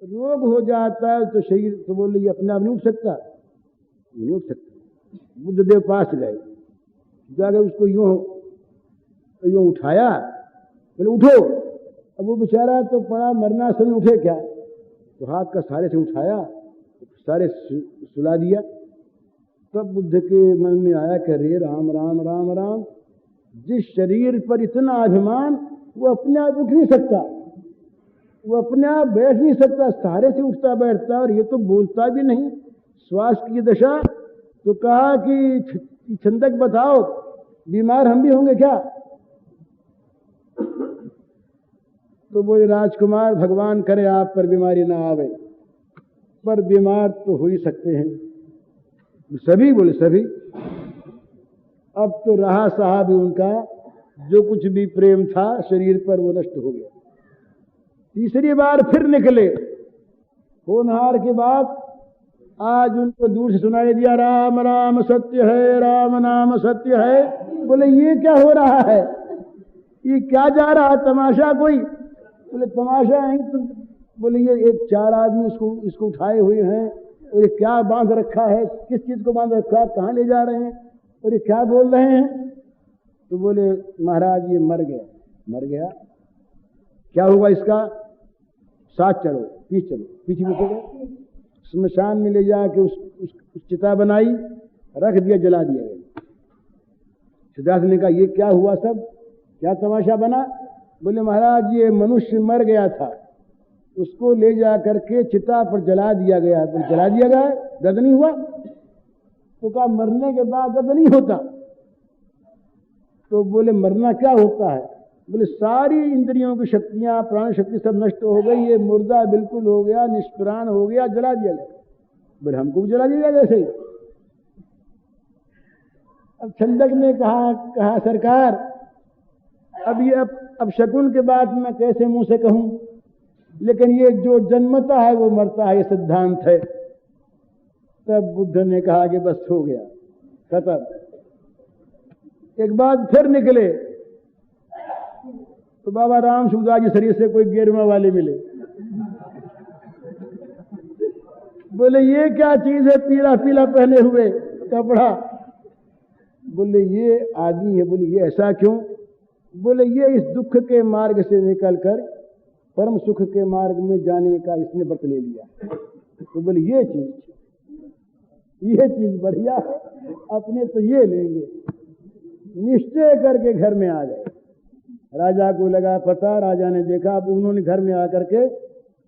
रोग हो जाता है तो शरीर तो बोले ये अपने आप नहीं उठ सकता, नहीं उठ सकता। बुद्धदेव पास गए, जाकर उसको यूं उठाया, बोले उठो। अब वो बेचारा तो पड़ा मरना, समय उठे क्या, तो हाथ का सहारे से उठाया, सारे सुला दिया। तब बुद्ध के मन में आया कि अरे राम राम राम राम, जिस शरीर पर इतना अभिमान, वो अपने आप उठ नहीं सकता, वो अपने आप बैठ नहीं सकता, सहारे से उठता बैठता, और ये तो बोलता भी नहीं, श्वास की दशा। तो कहा कि छंदक बताओ, बीमार हम भी होंगे क्या? तो बोले राजकुमार, भगवान करे आप पर बीमारी ना आवे, पर बीमार तो हो ही सकते हैं सभी। बोले सभी। अब तो रहा सहा भी उनका, जो कुछ भी प्रेम था शरीर पर वो नष्ट हो गया। तीसरी बार फिर निकले, होनहार के बाद आज उनको दूर से सुनाई दिया, राम राम सत्य है, राम नाम सत्य है। बोले ये क्या हो रहा है, ये क्या जा रहा है तमाशा कोई? बोले तमाशा है तुम। बोले ये एक चार आदमी इसको उठाए हुए हैं, और ये क्या बांध रखा है, किस चीज को बांध रखा है, कहाँ ले जा रहे हैं, और ये क्या बोल रहे हैं? तो बोले महाराज ये मर गया। मर गया? क्या हुआ इसका? साथ चलो, पीछे चलो। पीछे गए, स्मशान में ले जाके उस चिता बनाई, रख दिया, जला दिया गया। सिद्धार्थ ने कहा ये क्या हुआ, सब क्या तमाशा बना? बोले महाराज ये मनुष्य मर गया था, उसको ले जा करके चिता पर जला दिया गया। तो जला दिया गया, दर्द नहीं हुआ? तो कहा मरने के बाद दर्द नहीं होता। तो बोले मरना क्या होता है? बोले सारी इंद्रियों की शक्तियां, प्राण शक्ति सब नष्ट हो गई, ये मुर्दा बिल्कुल हो गया, निष्प्राण हो गया, जला दिया गया। बोले हमको भी जला दिया गया ऐसे। अब छंदक ने कहा सरकार अब शकुन के बाद मैं कैसे मुंह से कहूं, लेकिन ये जो जन्मता है वो मरता है, ये सिद्धांत है। तब बुद्ध ने कहा कि बस हो गया, खत्म। एक बार फिर निकले तो बाबा राम सूरदास जी शरीर से कोई गेरुआ वाले मिले। बोले ये क्या चीज है, पीला पीला पहने हुए कपड़ा? बोले ये आदमी है। बोले ये ऐसा क्यों? बोले ये इस दुख के मार्ग से निकलकर परम सुख के मार्ग में जाने का इसने व्रत ले लिया। तो बोले ये चीज बढ़िया है, अपने तो ये लेंगे। निश्चय करके घर में आ गए। राजा को लगा पता, राजा ने देखा। अब उन्होंने घर में आकर के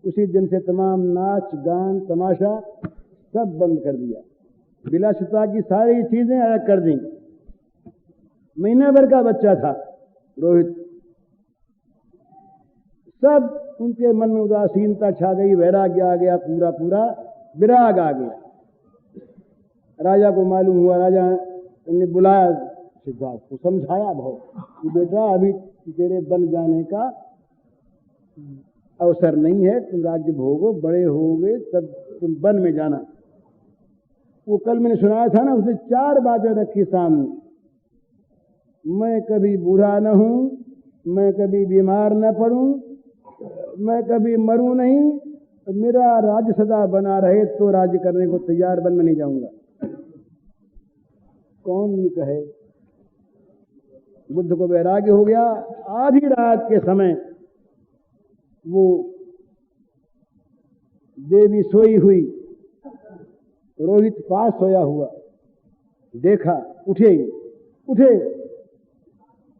उसी दिन से तमाम नाच गान तमाशा सब बंद कर दिया, विलासिता की सारी चीजें अलग कर दी। महीने भर का बच्चा था रोहित। सब उनके मन में उदासीनता छा गई, वैराग्य आ गया, पूरा विराग आ गया। राजा को मालूम हुआ, राजा ने बुलाया सिद्धार्थ को, समझाया बहुत कि बेटा अभी तेरे बन जाने का अवसर नहीं है, तुम राज्य भोगो, बड़े होगे तब तुम वन में जाना। वो कल मैंने सुनाया था ना, उसने 4 बातें रखी सामने। मैं कभी बूढ़ा न हूं, मैं कभी बीमार न पड़ूं, मैं कभी मरूं नहीं, मेरा राज्य सदा बना रहे तो राज्य करने को तैयार, वन में नहीं जाऊंगा। कौन ये कहे? बुद्ध को वैराग्य हो गया। आधी रात के समय वो देवी सोई हुई, रोहित पास सोया हुआ, देखा, उठे,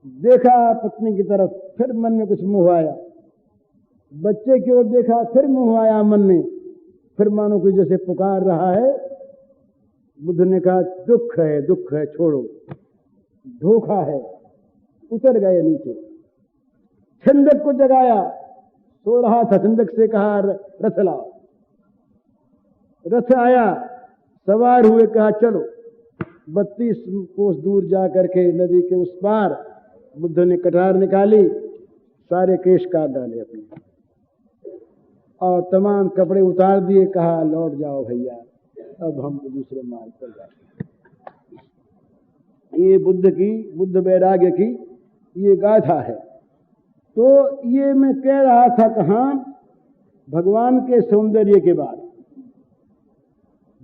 देखा पत्नी की तरफ, फिर मन में कुछ मोह आया। बच्चे की ओर देखा, फिर मोह आया मन में, फिर मानो कोई जैसे पुकार रहा है। बुद्ध ने कहा दुख है, छोड़ो, धोखा है। उतर गए नीचे। छंदक को जगाया, सो रहा था। छंदक से कहा रथ लाओ। रथ आया, सवार हुए, कहा चलो। 32 कोस दूर जा करके नदी के उस पार बुद्ध ने कटार निकाली, सारे केश काट डाले अपने और तमाम कपड़े उतार दिए। कहा लौट जाओ भैया, अब हम दूसरे मार्ग पर जाएंगे। ये बुद्ध वैराग्य की ये गाथा है। तो ये मैं कह रहा था कहाँ भगवान के सौंदर्य के बाद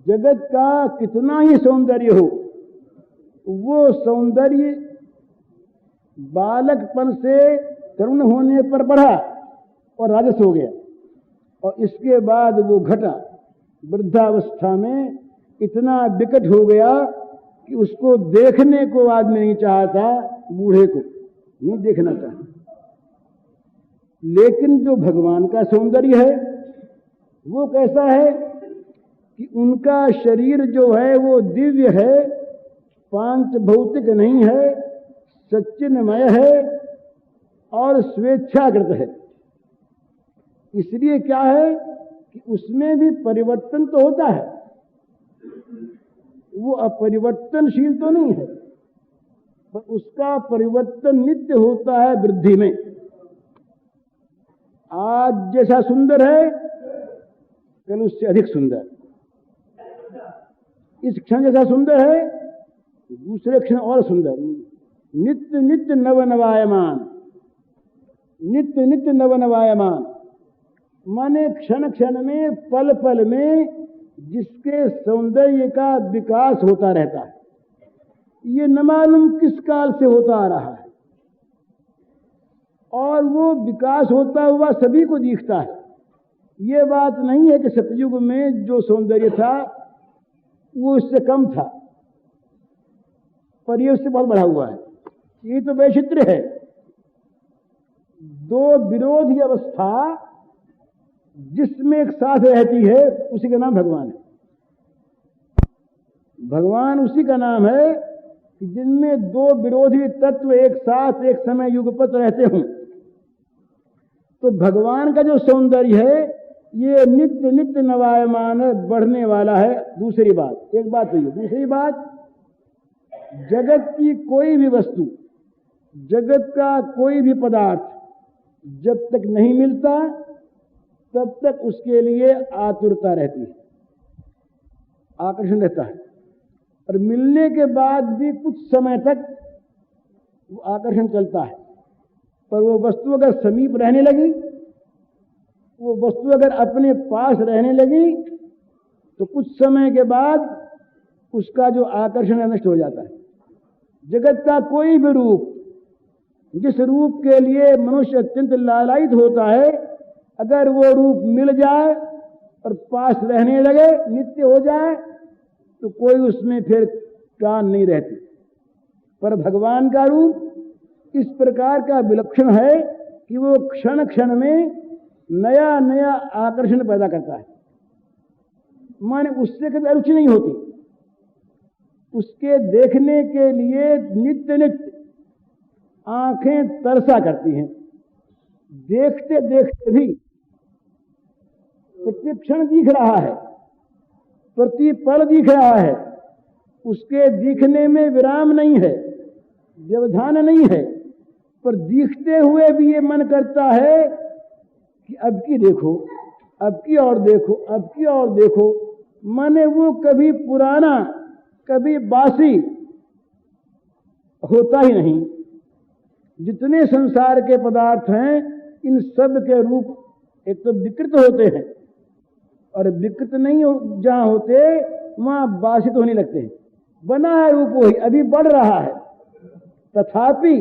जगत का कितना ही सौंदर्य हो, वो सौंदर्य बालकपन से तरुण होने पर बढ़ा और राजस हो गया, और इसके बाद वो घटा वृद्धावस्था में इतना विकट हो गया कि उसको देखने को आदमी नहीं चाहता, बूढ़े को नहीं देखना चाहता। लेकिन जो भगवान का सौंदर्य है वो कैसा है कि उनका शरीर जो है वो दिव्य है, पांच भौतिक नहीं है, सच्चिन्मय है और स्वेच्छाकृत है। इसलिए क्या है कि उसमें भी परिवर्तन तो होता है, वो अपरिवर्तनशील तो नहीं है, पर उसका परिवर्तन नित्य होता है वृद्धि में। आज जैसा सुंदर है कल उससे अधिक सुंदर, इस क्षण जैसा सुंदर है दूसरे क्षण और सुंदर। नित्य नित्य नवनवायमान, नित्य नित्य नवनवायमान माने क्षण क्षण में पल पल में जिसके सौंदर्य का विकास होता रहता है। ये न मालूम किस काल से होता आ रहा है, और वो विकास होता हुआ सभी को दिखता है। ये बात नहीं है कि सतयुग में जो सौंदर्य था वो इससे कम था, पर ये उससे बहुत बढ़ा हुआ है। ये तो वैचित्र्य है। दो विरोधी अवस्था जिसमें एक साथ रहती है उसी का नाम भगवान है। भगवान उसी का नाम है कि जिनमें दो विरोधी तत्व एक साथ एक समय युगपत रहते हों। तो भगवान का जो सौंदर्य है ये नित्य नित्य नवायमान बढ़ने वाला है। दूसरी बात, एक बात तो ये, दूसरी बात, जगत की कोई भी वस्तु, जगत का कोई भी पदार्थ जब तक नहीं मिलता तब तक उसके लिए आतुरता रहती है, आकर्षण रहता है, और मिलने के बाद भी कुछ समय तक वो आकर्षण चलता है। पर वो वस्तु अगर समीप रहने लगी, वो वस्तु अगर अपने पास रहने लगी, तो कुछ समय के बाद उसका जो आकर्षण नष्ट हो जाता है। जगत का कोई भी रूप, जिस रूप के लिए मनुष्य अत्यंत लालायित होता है, अगर वो रूप मिल जाए और पास रहने लगे, नित्य हो जाए, तो कोई उसमें फिर कान नहीं रहती। पर भगवान का रूप इस प्रकार का विलक्षण है कि वो क्षण क्षण में नया नया आकर्षण पैदा करता है। माने उससे कभी अरुचि नहीं होती, उसके देखने के लिए नित्य नित्य आंखें तरसा करती हैं। देखते देखते भी प्रतिक्षण दिख रहा है, प्रति पल दिख रहा है, उसके दिखने में विराम नहीं है, व्यवधान नहीं है, पर दिखते हुए भी ये मन करता है कि अब की देखो, अब की और देखो, अब की और देखो। माने वो कभी पुराना कभी बासी होता ही नहीं। जितने संसार के पदार्थ हैं इन सब के रूप एक तो विकृत होते हैं, और विकृत नहीं जहां होते वहां बासित होने लगते हैं। बना है रूप वही, अभी बढ़ रहा है, तथापि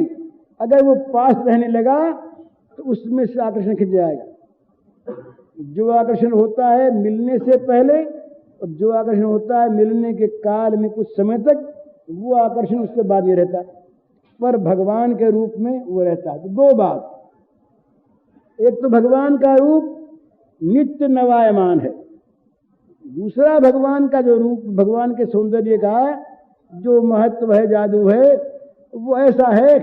अगर वो पास रहने लगा तो उसमें से आकर्षण खिंच जाएगा। जो आकर्षण होता है मिलने से पहले और जो आकर्षण होता है मिलने के काल में कुछ समय तक, वो आकर्षण उसके बाद नहीं रहता, पर भगवान के रूप में वो रहता है। तो दो बात, एक तो भगवान का रूप नित्य नवायमान है, दूसरा भगवान का जो रूप, भगवान के सौंदर्य का जो महत्व है, जादू है, वो ऐसा है,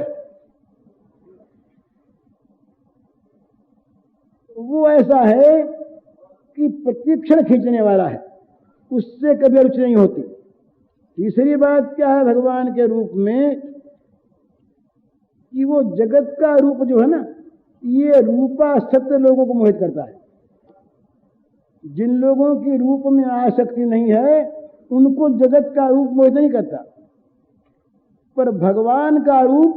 वो ऐसा है कि प्रतिक्षण खींचने वाला है, उससे कभी रुचि नहीं होती। तीसरी बात क्या है भगवान के रूप में कि वो जगत का रूप जो है ना, ये रूपा सत्य लोगों को मोहित करता है। जिन लोगों की रूप में आसक्ति नहीं है उनको जगत का रूप मोहित नहीं करता, पर भगवान का रूप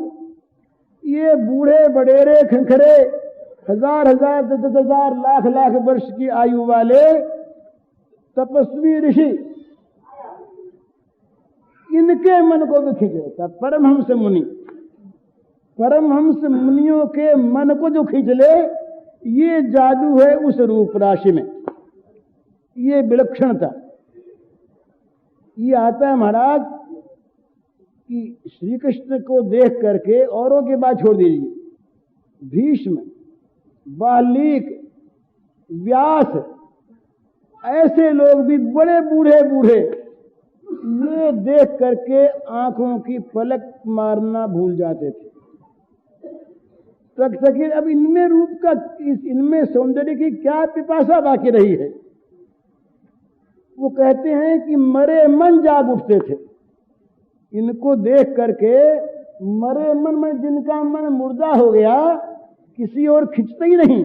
ये बूढ़े बडेरे खंखरे हजार हजार 10,000 लाख लाख वर्ष की आयु वाले तपस्वी ऋषि, इनके मन को भी खींच लेता। परमहंस मुनि, परमहंस मुनियों के मन को जो खींच ले, ये जादू है उस रूप राशि में, ये विलक्षणता। ये आता है महाराज कि श्री कृष्ण को देख करके औरों की बात छोड़ दीजिए, भीष्म, बाल्मीकि, व्यास, ऐसे लोग भी बड़े बूढ़े बूढ़े ये देख करके आंखों की पलक मारना भूल जाते थे। तक सके अब इनमें रूप का, इनमें सौंदर्य की क्या पिपासा बाकी रही है। वो कहते हैं कि मरे मन जाग उठते थे, इनको देख करके मरे मन में, जिनका मन मुर्दा हो गया, किसी और खिंचता ही नहीं,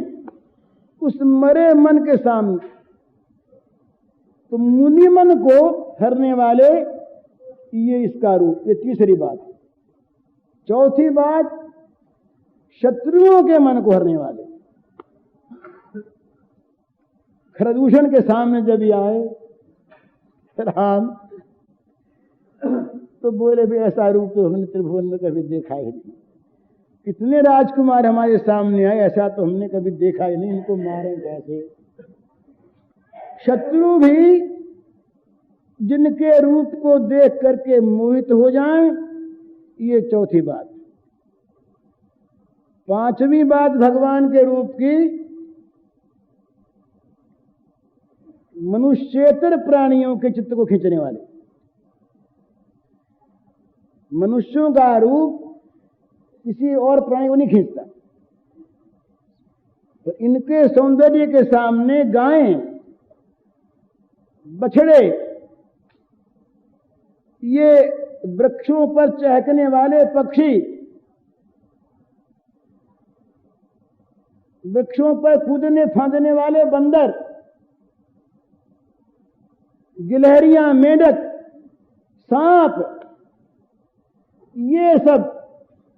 उस मरे मन के सामने। तो मुनि मन को हरने वाले ये इसका रूप, ये तीसरी बात। चौथी बात, शत्रुओं के मन को हरने वाले। खरदूषण के सामने जब ये आए राम, तो बोले भी ऐसा रूप तो हमने त्रिभुवन में कभी देखा ही नहीं। कितने राजकुमार हमारे सामने आए, ऐसा तो हमने कभी देखा ही नहीं, इनको मारें कैसे। शत्रु भी जिनके रूप को देख करके मोहित हो जाएं, ये चौथी बात। पांचवी बात भगवान के रूप की, मनुष्येतर प्राणियों के चित्त को खींचने वाले। मनुष्यों का रूप किसी और प्राणी को नहीं खींचता, तो इनके सौंदर्य के सामने गायें, बछड़े, ये वृक्षों पर चहकने वाले पक्षी, वृक्षों पर कूदने फांदने वाले बंदर, गिलहरियां, मेंढक, सांप, ये सब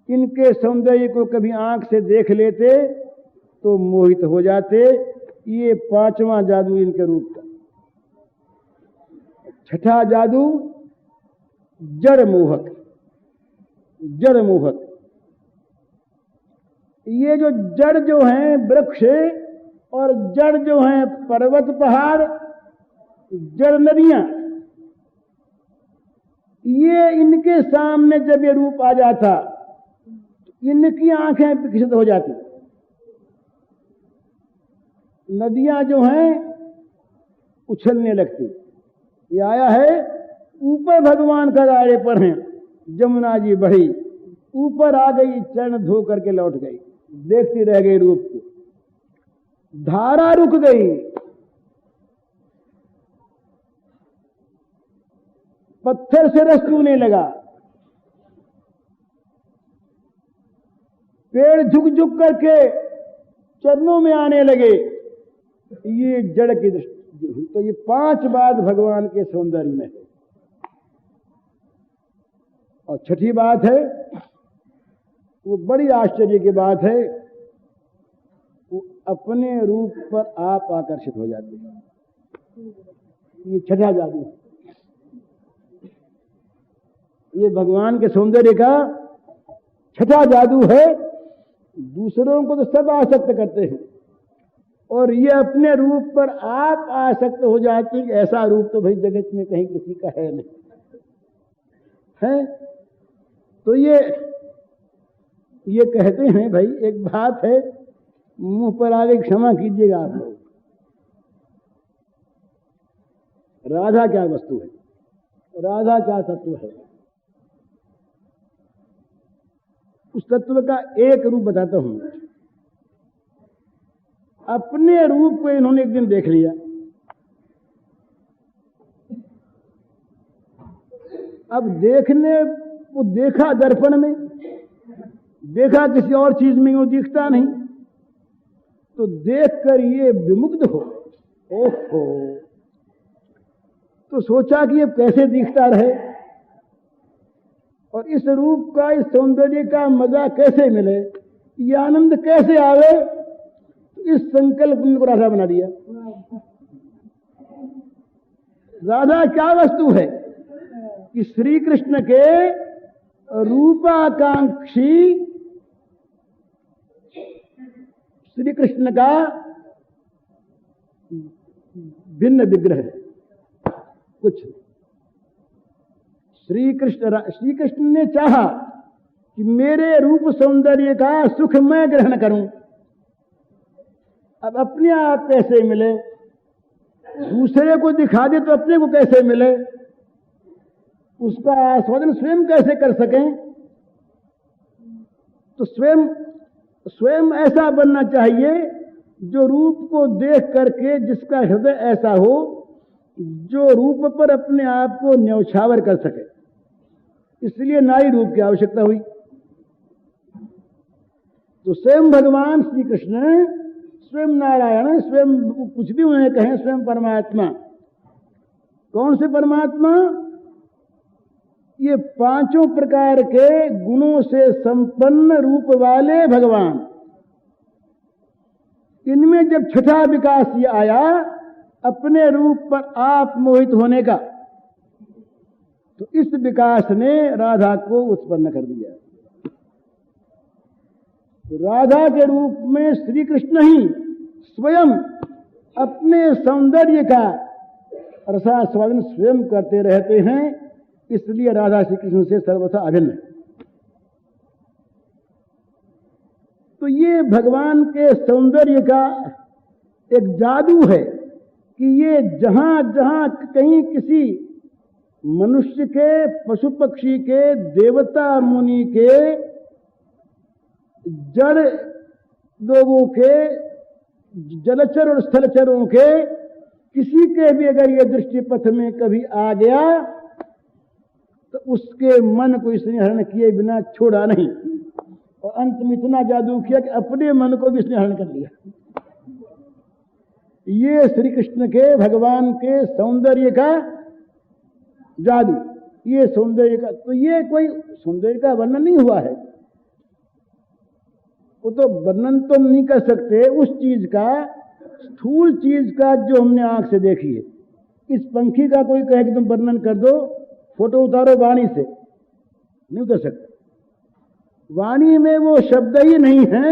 इनके सौंदर्य को कभी आंख से देख लेते तो मोहित हो जाते। ये पांचवा जादू इनके रूप का। छठा जादू जड़ मोहक। जड़ मोहक, ये जो जड़ जो हैं वृक्ष, और जड़ जो हैं पर्वत पहाड़, जड़ नदियां, ये इनके सामने जब ये रूप आ जाता, इनकी आंखें विकसित हो जाती। नदियां जो हैं उछलने लगती। ये आया है ऊपर, भगवान का गाड़े पर हैं, जमुना जी बढ़ी, ऊपर आ गई, चरण धो करके लौट गई, देखती रह गई रूप को। धारा रुक गई, पत्थर से रस चूने लगा, पेड़ झुक झुक करके चरणों में आने लगे। ये जड़ की दृष्टि हुई। तो ये पांच बात भगवान के सौंदर्य में है। और छठी बात है, वो बड़ी आश्चर्य की बात है, वो अपने रूप पर आप आकर्षित हो जाते हैं। ये छठा जादू है। ये भगवान के सौंदर्य का छठा जादू है। दूसरों को तो सब आसक्त करते हैं, और ये अपने रूप पर आप आसक्त हो जाते हैं। ऐसा रूप तो भाई जगत में कहीं किसी का है नहीं है। तो ये कहते हैं, भाई एक बात है, मुंह पर आ गई, क्षमा कीजिएगा आप लोग। राधा क्या वस्तु है, राधा क्या तत्व है? उस तत्व का एक रूप बताता हूं। अपने रूप को इन्होंने एक दिन देख लिया। अब देखने वो देखा दर्पण में, देखा किसी और चीज में, वो दिखता नहीं, तो देखकर ये विमुग्ध हो, ओहो, तो सोचा कि ये कैसे दिखता रहे, और इस रूप का, इस सौंदर्य का मजा कैसे मिले, ये आनंद कैसे आवे। इस संकल्प को राधा बना दिया। राधा क्या वस्तु है कि श्री कृष्ण के रूपाकांक्षी, श्री कृष्ण का भिन्न विग्रह है, कुछ। श्री कृष्ण ने चाहा कि मेरे रूप सौंदर्य का सुख मैं ग्रहण करूं। अब अपने आप कैसे मिले, दूसरे को दिखा दे तो अपने को कैसे मिले, उसका आस्वादन स्वयं कैसे कर सकें। तो स्वयं ऐसा बनना चाहिए जो रूप को देख करके जिसका हृदय ऐसा हो जो रूप पर अपने आप को न्यौछावर कर सके। इसलिए नारी रूप की आवश्यकता हुई। तो स्वयं भगवान श्री कृष्ण, स्वयं नारायण, स्वयं कुछ भी उन्हें कहें, स्वयं परमात्मा। कौन से परमात्मा? ये पांचों प्रकार के गुणों से संपन्न रूप वाले भगवान। इनमें जब छठा विकास ये आया अपने रूप पर आप मोहित होने का, तो इस विकास ने राधा को उत्पन्न कर दिया। तो राधा के रूप में श्री कृष्ण ही स्वयं अपने सौंदर्य का रसास्वादन स्वयं करते रहते हैं। इसलिए राधा श्री कृष्ण से सर्वथा अभिन्न है। तो ये भगवान के सौंदर्य का एक जादू है कि ये जहां जहां कहीं किसी मनुष्य के, पशु पक्षी के, देवता मुनि के, जड़ लोगों के, जलचर और स्थलचरों के, किसी के भी अगर ये दृष्टि पथ में कभी आ गया तो उसके मन को इसने हरण किए बिना छोड़ा नहीं, और अंत में इतना जादू किया कि अपने मन को भी इसने हरण कर लिया। ये श्री कृष्ण के, भगवान के सौंदर्य का जादू, ये सौंदर्य का। तो ये कोई सौंदर्य का वर्णन नहीं हुआ है, वो तो वर्णन तो नहीं कर सकते उस चीज का, स्थूल चीज का जो हमने आंख से देखी है। इस पंखी का कोई कहे कि तुम वर्णन कर दो, फोटो उतारो वाणी से, नहीं उतर सकते। वाणी में वो शब्द ही नहीं है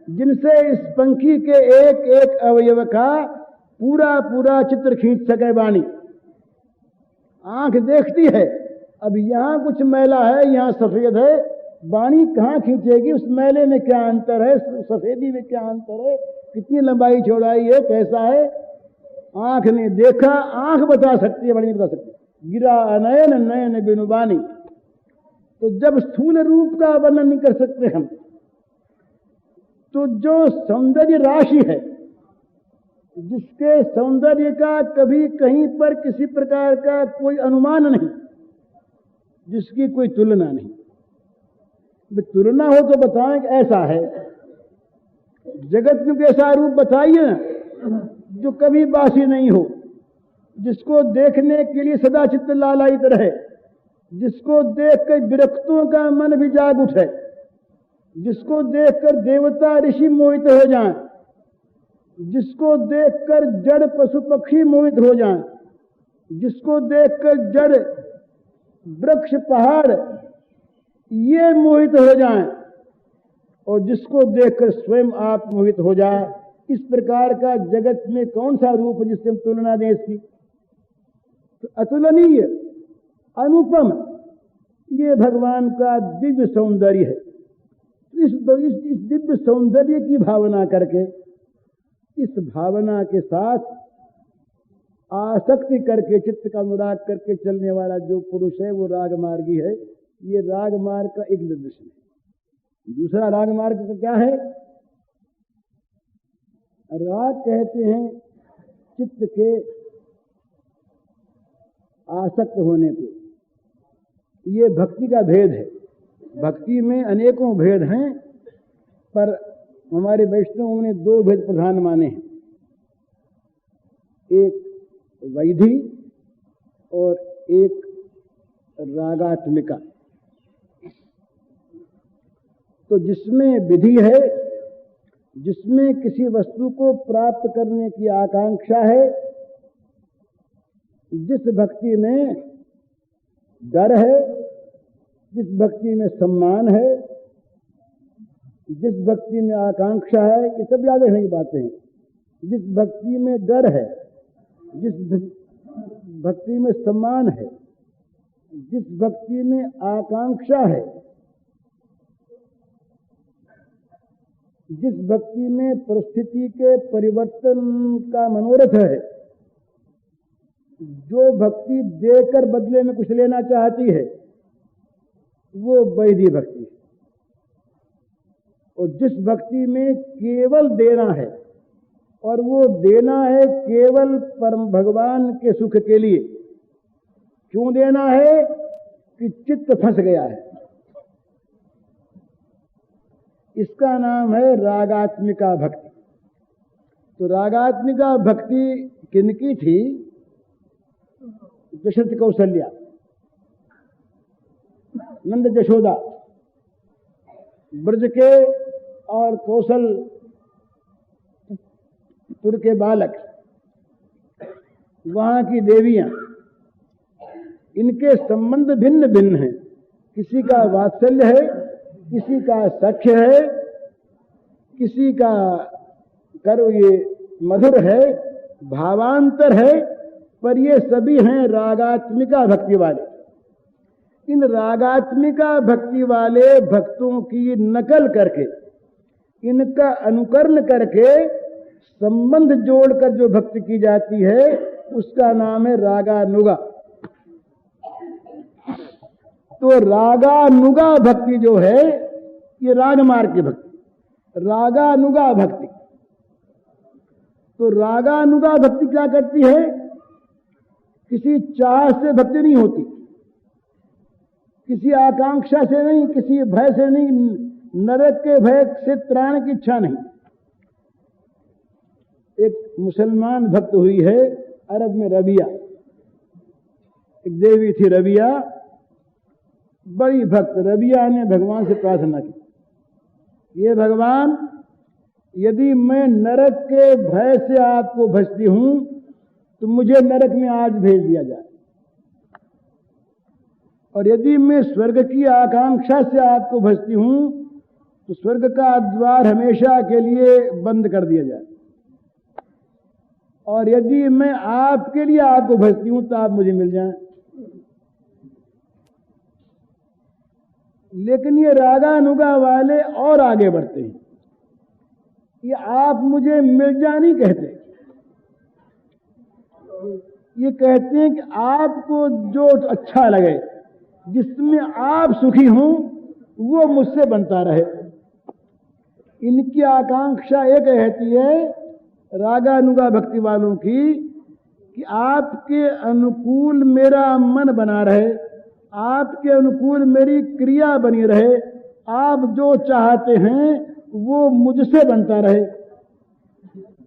जिनसे इस पंखी के एक एक अवयव का पूरा पूरा चित्र खींच सके वाणी। आंख देखती है, अब यहां कुछ मैला है, यहां सफेद है, वाणी कहां खींचेगी? उस मैले में क्या अंतर है, सफेदी में क्या अंतर है, कितनी लंबाई चौड़ाई है, कैसा है? आंख ने देखा, आंख बता सकती है, वाणी नहीं बता सकती। गिरा अनयन नयन बिनु बानी। तो जब स्थूल रूप का वर्णन नहीं कर सकते हम, तो जो सौंदर्य राशि है, जिसके सौंदर्य का कभी कहीं पर किसी प्रकार का कोई अनुमान नहीं, जिसकी कोई तुलना नहीं, तुलना हो तो बताएं कि ऐसा है। जगत में कैसा रूप बताइए ना जो कभी बासी नहीं हो, जिसको देखने के लिए सदा चित्त लालायित रहे, जिसको देखकर विरक्तों का मन भी जाग उठे, जिसको देखकर देवता ऋषि मोहित हो जाएं, जिसको देखकर जड़ पशु पक्षी मोहित हो जाएं, जिसको देखकर जड़ वृक्ष पहाड़ ये मोहित हो जाएं, और जिसको देखकर स्वयं आप मोहित हो जाए। इस प्रकार का जगत में कौन सा रूप जिससे हम तुलना दें इसकी? तो अतुलनीय, अनुपम ये भगवान का दिव्य सौंदर्य है। इस दिव्य सौंदर्य की भावना करके, इस भावना के साथ आसक्ति करके, चित्त का अनुराग करके चलने वाला जो पुरुष है वो रागमार्गी है। ये रागमार्ग का एक निर्देशन है। दूसरा रागमार्ग का क्या है? राग कहते हैं चित्त के आसक्त होने को। ये भक्ति का भेद है। भक्ति में अनेकों भेद हैं, पर हमारे वैष्णवों ने दो भेद प्रधान माने हैं, एक वैधि और एक रागात्मिका। तो जिसमें विधि है, जिसमें किसी वस्तु को प्राप्त करने की आकांक्षा है, जिस भक्ति में डर है, जिस भक्ति में सम्मान है, जिस भक्ति में आकांक्षा है, ये सब याद रखने की बातें हैं। जिस भक्ति में डर है, जिस भक्ति में सम्मान है, जिस भक्ति में आकांक्षा है, जिस भक्ति में परिस्थिति के परिवर्तन का मनोरथ है, जो भक्ति देकर बदले में कुछ लेना चाहती है, वो वैधी भक्ति है। और जिस भक्ति में केवल देना है, और वो देना है केवल परम भगवान के सुख के लिए। क्यों देना है? कि चित्त फंस गया है। इसका नाम है रागात्मिका भक्ति। तो रागात्मिका भक्ति किनकी थी? दशरथ कौशल्या, नंद जशोदा, ब्रज के और कौशलपुर के बालक, वहां की देवियां, इनके संबंध भिन्न भिन्न हैं। किसी का वात्सल्य है, किसी का सख्य है, किसी का ये मधुर है, भावांतर है, पर ये सभी हैं रागात्मिका भक्ति वाले। इन रागात्मिका भक्ति वाले भक्तों की नकल करके, इनका अनुकरण करके संबंध जोड़कर जो भक्ति की जाती है, उसका नाम है रागानुगा। तो रागानुगा भक्ति जो है, ये राग मार्ग की भक्ति, रागानुगा भक्ति। तो रागानुगा भक्ति क्या करती है? किसी चाह से भक्ति नहीं होती, किसी आकांक्षा से नहीं, किसी भय से नहीं, नरक के भय से त्राण की इच्छा नहीं। एक मुसलमान भक्त हुई है अरब में, रबिया, एक देवी थी रबिया, बड़ी भक्त। रबिया ने भगवान से प्रार्थना की, ये भगवान, यदि मैं नरक के भय से आपको भजती हूं तो मुझे नरक में आज भेज दिया जाए, और यदि मैं स्वर्ग की आकांक्षा से आपको भजती हूं तो स्वर्ग का द्वार हमेशा के लिए बंद कर दिया जाए, और यदि मैं आपके लिए आपको भजती हूं तो आप मुझे मिल जाएं। लेकिन ये रागानुगा वाले और आगे बढ़ते हैं। ये आप मुझे मिल जा नहीं कहते, ये कहते हैं कि आपको जो अच्छा लगे, जिसमें आप सुखी हों, वो मुझसे बनता रहे। इनकी आकांक्षा एक रहती है रागानुगा भक्ति वालों की, कि आपके अनुकूल मेरा मन बना रहे, आपके अनुकूल मेरी क्रिया बनी रहे, आप जो चाहते हैं वो मुझसे बनता रहे,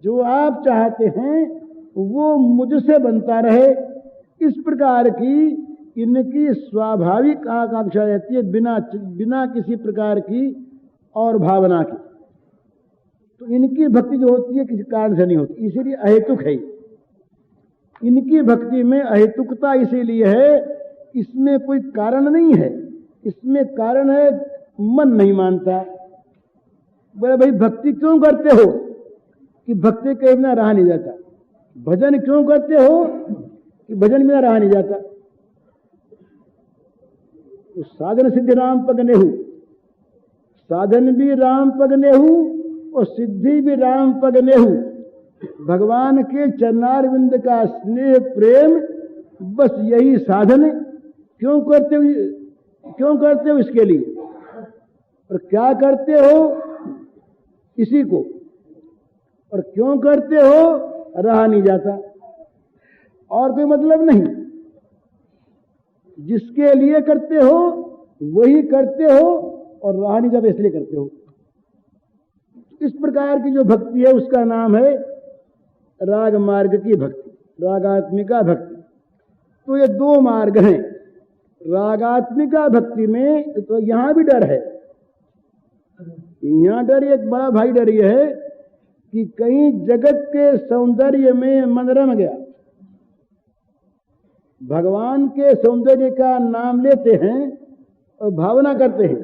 जो आप चाहते हैं वो मुझसे बनता रहे। इस प्रकार की इनकी स्वाभाविक आकांक्षा रहती है, बिना किसी प्रकार की और भावना की। तो इनकी भक्ति जो होती है किसी कारण से नहीं होती, इसीलिए अहेतुक है। इनकी भक्ति में अहेतुकता इसीलिए है, इसमें कोई कारण नहीं है, इसमें कारण है मन नहीं मानता। बोले भाई भक्ति क्यों करते हो? कि भक्ति के बिना रहा नहीं जाता। भजन क्यों करते हो? कि भजन बिना रहा नहीं जाता। तो साधन सिद्धि राम पग नेहु, साधन भी राम पग नेहु और सिद्धि भी राम पग नेहु। भगवान के चरणारविंद का स्नेह प्रेम, बस यही साधन। क्यों करते हो? इसके लिए। और क्या करते हो? इसी को। और क्यों करते हो? रहा नहीं जाता, और कोई मतलब नहीं। जिसके लिए करते हो वही करते हो, और रहा नहीं जाता इसलिए करते हो। इस प्रकार की जो भक्ति है उसका नाम है राग मार्ग की भक्ति, रागात्मिका भक्ति। तो ये दो मार्ग हैं। रागात्मिका भक्ति में तो यहां भी डर है, यहाँ डर एक बड़ा भाई डर ये है कि कहीं जगत के सौंदर्य में मन रम गया, भगवान के सौंदर्य का नाम लेते हैं और भावना करते हैं,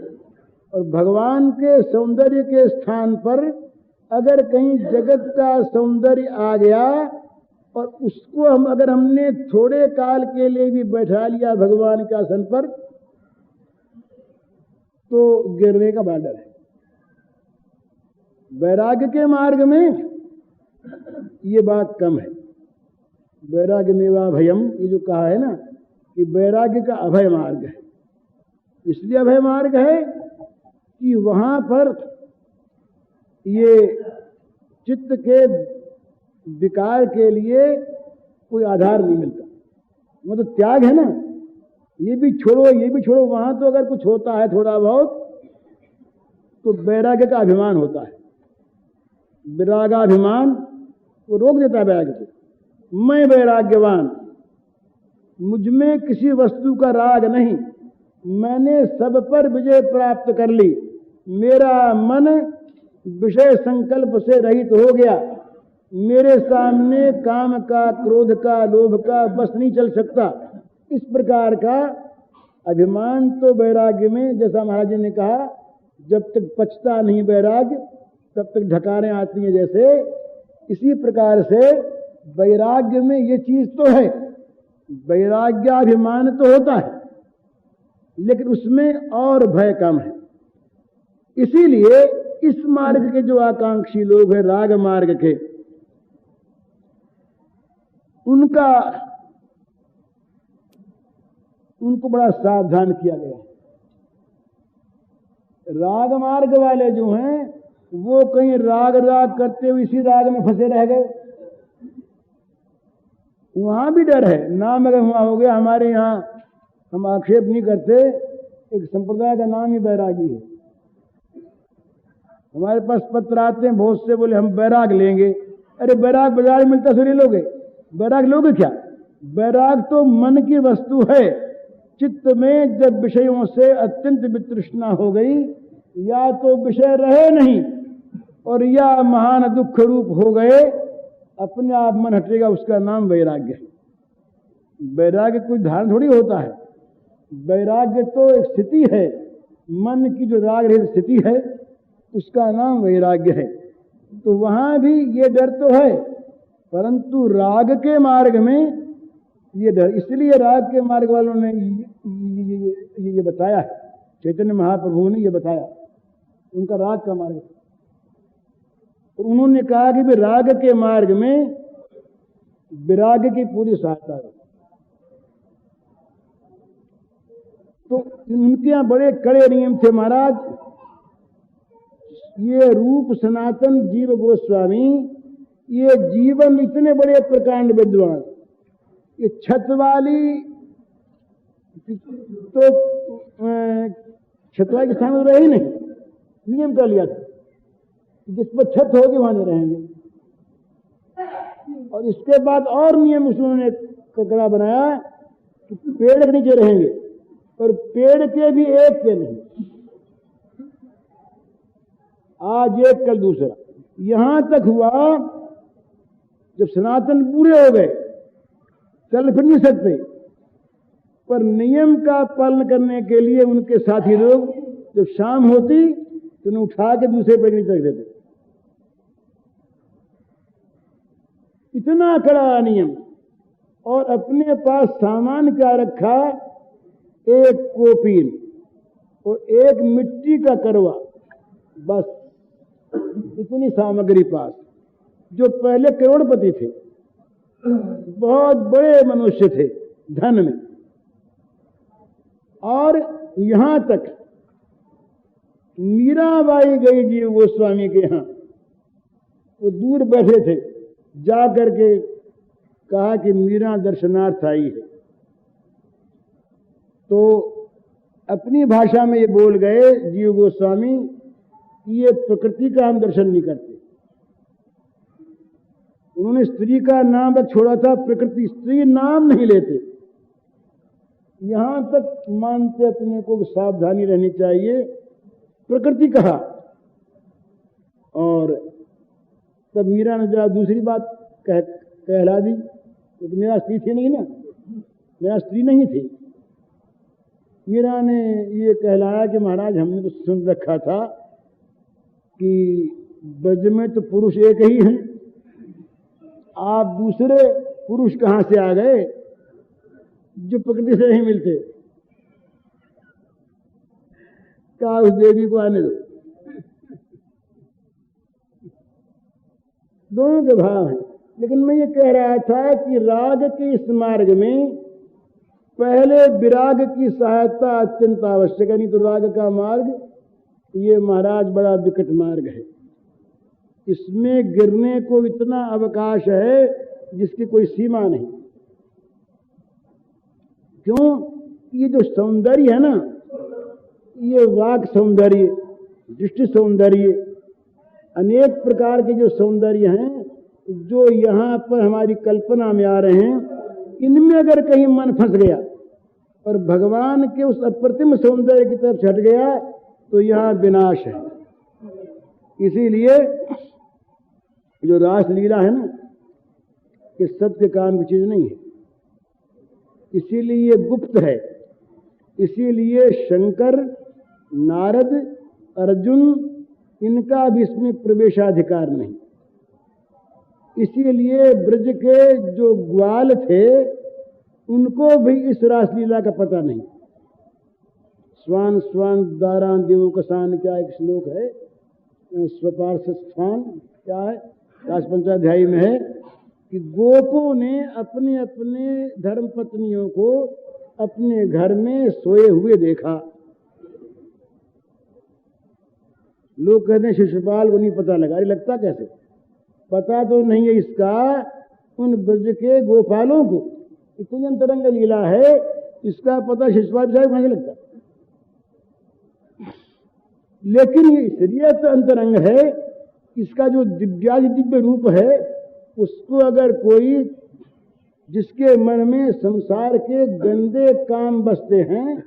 और भगवान के सौंदर्य के स्थान पर अगर कहीं जगत का सौंदर्य आ गया और उसको अगर हमने थोड़े काल के लिए भी बैठा लिया भगवान के आसन पर, तो गिरने का बड़ा डर है। वैराग्य के मार्ग में ये बात कम है। वैराग्य मेवा भयम, ये जो कहा है ना कि वैराग्य का अभय मार्ग है, इसलिए अभय मार्ग है कि वहां पर ये चित्त के विकार के लिए कोई आधार नहीं मिलता। मतलब त्याग है ना, ये भी छोड़ो ये भी छोड़ो, वहां तो अगर कुछ होता है थोड़ा बहुत तो वैराग्य का अभिमान होता है। विरागाभिमान वो रोक देता है वैराग्य को। मैं वैराग्यवान, मुझ में किसी वस्तु का राग नहीं, मैंने सब पर विजय प्राप्त कर ली, मेरा मन विषय संकल्प से रहित हो गया, मेरे सामने काम का, क्रोध का, लोभ का बस नहीं चल सकता। इस प्रकार का अभिमान तो वैराग्य में, जैसा महाराज जी ने कहा, जब तक पचता नहीं वैराग्य तब तक ढकारें आती हैं, जैसे इसी प्रकार से वैराग्य में ये चीज तो है, वैराग्याभिमान तो होता है, लेकिन उसमें और भय कम है। इसीलिए इस मार्ग के जो आकांक्षी लोग हैं, राग मार्ग के, उनको बड़ा सावधान किया गया। राग मार्ग वाले जो हैं वो कहीं राग करते हुए इसी राग में फंसे रह गए, वहां भी डर है। नाम अगर वहां हो गया, हमारे यहाँ हम आक्षेप नहीं करते, एक संप्रदाय का नाम ही बैरागी है। हमारे पास पत्र आते हैं बहुत से, बोले हम बैराग लेंगे। अरे बैराग बाजार में मिलता, सो लोगे? बैराग लोगे क्या? बैराग तो मन की वस्तु है। चित्त में जब विषयों से अत्यंत वितृष्णा हो गई, या तो विषय रहे नहीं और या महान दुख रूप हो गए, अपने आप मन हटेगा, उसका नाम वैराग्य है। वैराग्य कोई धारण थोड़ी होता है, वैराग्य तो एक स्थिति है, मन की जो राग रहित स्थिति है उसका नाम वैराग्य है। तो वहां भी ये डर तो है, परंतु राग के मार्ग में ये डर, इसलिए राग के मार्ग वालों ने ये बताया है, चैतन्य महाप्रभु ने ये बताया, उनका राग का मार्ग। तो उन्होंने कहा कि राग के मार्ग में विराग की पूरी सहायता है। तो उनके यहाँ बड़े कड़े नियम थे महाराज। ये रूप सनातन जीव गोस्वामी, ये जीवन इतने बड़े प्रकांड विद्वान, ये छत वाली तो छतवाई के सामने रहे ही नहीं, नियम कर लिया था जिस पर छत होगी वहां नहीं रहेंगे। और इसके बाद और नियम उन्होंने कड़ा बनाया कि पेड़ के नीचे रहेंगे, और पेड़ के भी एक पे नहीं, आज एक कल दूसरा। यहां तक हुआ जब सनातन पूरे हो गए, चल फिर नहीं सकते, पर नियम का पालन करने के लिए उनके साथी लोग जब शाम होती तो उन्हें उठा के दूसरे पेड़ नीचे रख देते। इतना कड़ा नियम। और अपने पास सामान क्या रखा? एक कोपीन और एक मिट्टी का करवा, बस इतनी सामग्री पास। जो पहले करोड़पति थे, बहुत बड़े मनुष्य थे धन में, और यहां तक मीराबाई गई जीव गोस्वामी के यहां, वो दूर बैठे थे, जा करके कहा कि मीरा दर्शनार्थ आई है। तो अपनी भाषा में ये बोल गए जीव गोस्वामी, ये प्रकृति का हम दर्शन नहीं करते। उन्होंने स्त्री का नाम तक छोड़ा था, प्रकृति, स्त्री नाम नहीं लेते। यहां तक मानते अपने को सावधानी रहनी चाहिए। प्रकृति कहा, और तब मीरा ने जब दूसरी बात कहला दी, तो मेरा स्त्री थी नहीं ना, मेरा स्त्री नहीं थी। मीरा ने ये कहलाया कि महाराज हमने तो सुन रखा था कि ब्रज में तो पुरुष एक ही हैं, आप दूसरे पुरुष कहां से आ गए जो प्रकृति से नहीं मिलते। कहा उस देवी को आने दो। दोनों के भाव हैं, लेकिन मैं ये कह रहा था कि राग के इस मार्ग में पहले विराग की सहायता अत्यंत आवश्यक है, नहीं तो राग का मार्ग ये महाराज बड़ा विकट मार्ग है। इसमें गिरने को इतना अवकाश है जिसकी कोई सीमा नहीं। क्यों? ये जो सौंदर्य है ना, ये वाक सौंदर्य, दृष्टि सौंदर्य, अनेक प्रकार के जो सौंदर्य हैं जो यहाँ पर हमारी कल्पना में आ रहे हैं, इनमें अगर कहीं मन फंस गया और भगवान के उस अप्रतिम सौंदर्य की तरफ छट गया तो यहाँ विनाश है। इसीलिए जो रासलीला है ना, ये सत्य काम की चीज नहीं है, इसीलिए ये गुप्त है। इसीलिए शंकर, नारद, अर्जुन, इनका भी इसमें प्रवेशाधिकार नहीं। इसीलिए ब्रज के जो ग्वाल थे उनको भी इस रासलीला का पता नहीं। स्वान स्वान दारान देवोकसान, क्या एक श्लोक है, स्वपार्श स्वान, क्या है, रास पंचाध्यायी में है कि गोपों ने अपने अपने धर्म पत्नियों को अपने घर में सोए हुए देखा। लोग कहते हैं शिशुपाल को नहीं पता लगा। अरे लगता कैसे? पता तो नहीं है इसका उन ब्रज के गोपालों को। इतनी अंतरंग लीला है, इसका पता शिशुपाल साहब कहां से लगता? लेकिन ये इसलिए तो अंतरंग है, इसका जो दिव्य रूप है उसको अगर कोई, जिसके मन में संसार के गंदे काम बसते हैं,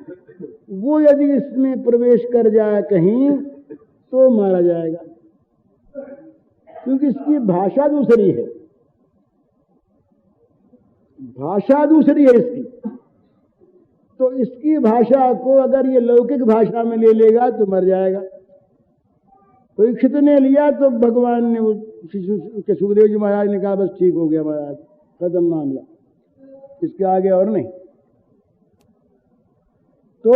वो यदि इसमें प्रवेश कर जाए कहीं तो मारा जाएगा, क्योंकि इसकी भाषा दूसरी है। भाषा दूसरी है इसकी, तो इसकी भाषा को अगर ये लौकिक भाषा में ले लेगा तो मर जाएगा। तो इक्षित ने लिया तो भगवान ने, सुखदेव जी महाराज ने कहा बस ठीक हो गया महाराज, खत्म मामला, इसके आगे और नहीं। तो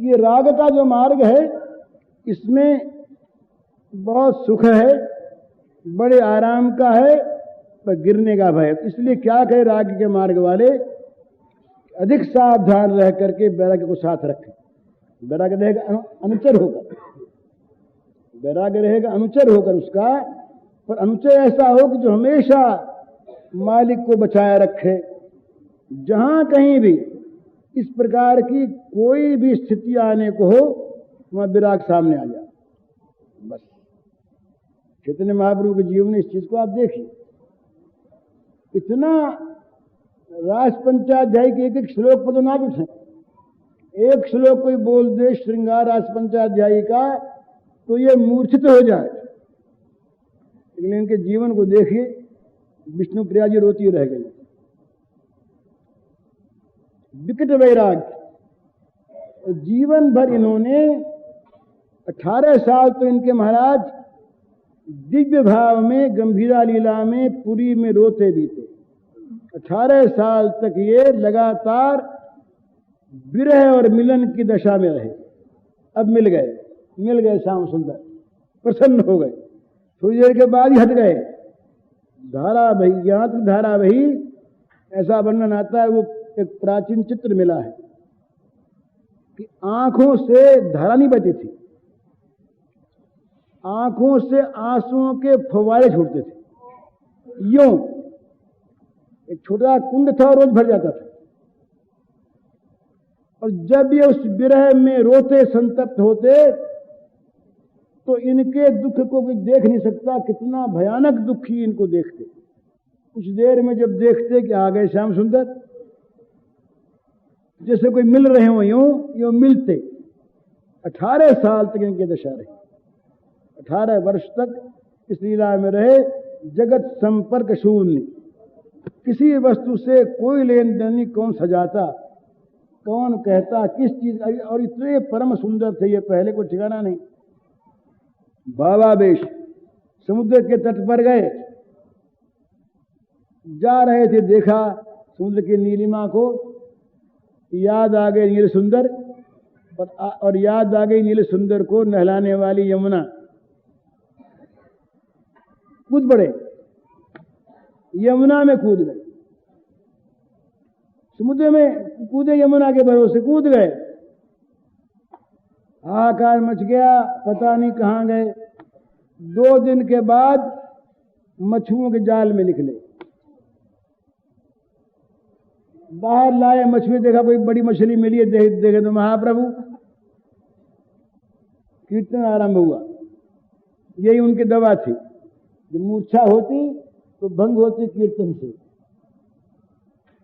ये राग का जो मार्ग है इसमें बहुत सुख है, बड़े आराम का है, पर गिरने का भय। इसलिए क्या कहे राग के मार्ग वाले, अधिक सावधान रह करके वैराग्य को साथ रखें। वैराग्य रहेगा अनुचर होकर, वैराग्य रहेगा अनुचर होकर उसका, पर अनुचर ऐसा हो कि जो हमेशा मालिक को बचाए रखे। जहां कहीं भी इस प्रकार की कोई भी स्थिति आने को हो, वहां विराग सामने आ जाए। बस चैतन्य महाप्रभु के जीवन में इस चीज को आप देखिए, इतना रास पंचाध्याय के एक एक श्लोक पर तो ना उठे। एक श्लोक कोई बोल दे श्रृंगार रास पंचाध्यायी का तो ये मूर्छित हो जाए। लेकिन इनके जीवन को देखिए, विष्णु प्रिया जी रोती रह गई। विकट वैराग्य, जीवन भर इन्होंने 18 साल तो इनके महाराज दिव्य भाव में, गंभीरा लीला में, पुरी में रोते बीते। 18 साल तक ये लगातार विरह और मिलन की दशा में रहे। अब मिल गए श्याम सुंदर, प्रसन्न हो गए, थोड़ी देर के बाद ही हट गए। धारा बही, यहां तक धारा बही, ऐसा वर्णन आता है, वो एक प्राचीन चित्र मिला है कि आंखों से धारा नहीं बहती थी, आंखों से आंसुओं के फव्वारे छूटते थे। यूं एक छोटा कुंड था, रोज भर जाता था। और जब ये उस विरह में रोते, संतप्त होते, तो इनके दुख को कोई देख नहीं सकता, कितना भयानक दुखी इनको देखते। कुछ देर में जब देखते कि आ गए श्याम सुंदर, जैसे कोई मिल रहे हो, यूं मिलते। 18 साल तक इनकी दशा रही। 18 वर्ष तक इस लीला में रहे, जगत संपर्क शून्य, किसी वस्तु से कोई लेन देन नहीं, कौन सजाता, कौन कहता, किस चीज, और इतने परम सुंदर थे ये, पहले कोई ठिकाना नहीं। भावावेश, समुद्र के तट पर गए, जा रहे थे, देखा समुद्र की नीलिमा को, याद आ गई नील सुंदर, और याद आ गई नील सुंदर को नहलाने वाली यमुना। कूद पड़े, यमुना में कूद गए, समुद्र में कूदे, यमुना के भरोसे कूद गए। हाहाकार मच गया, पता नहीं कहां गए। 2 दिन के बाद मछुओं के जाल में निकले, बाहर लाए मछली, देखा कोई बड़ी मछली मिली है, देखे तो महाप्रभु, कीर्तन आरंभ हुआ। यही उनकी दवा थी, जब मूर्छा होती तो भंग होती कीर्तन से।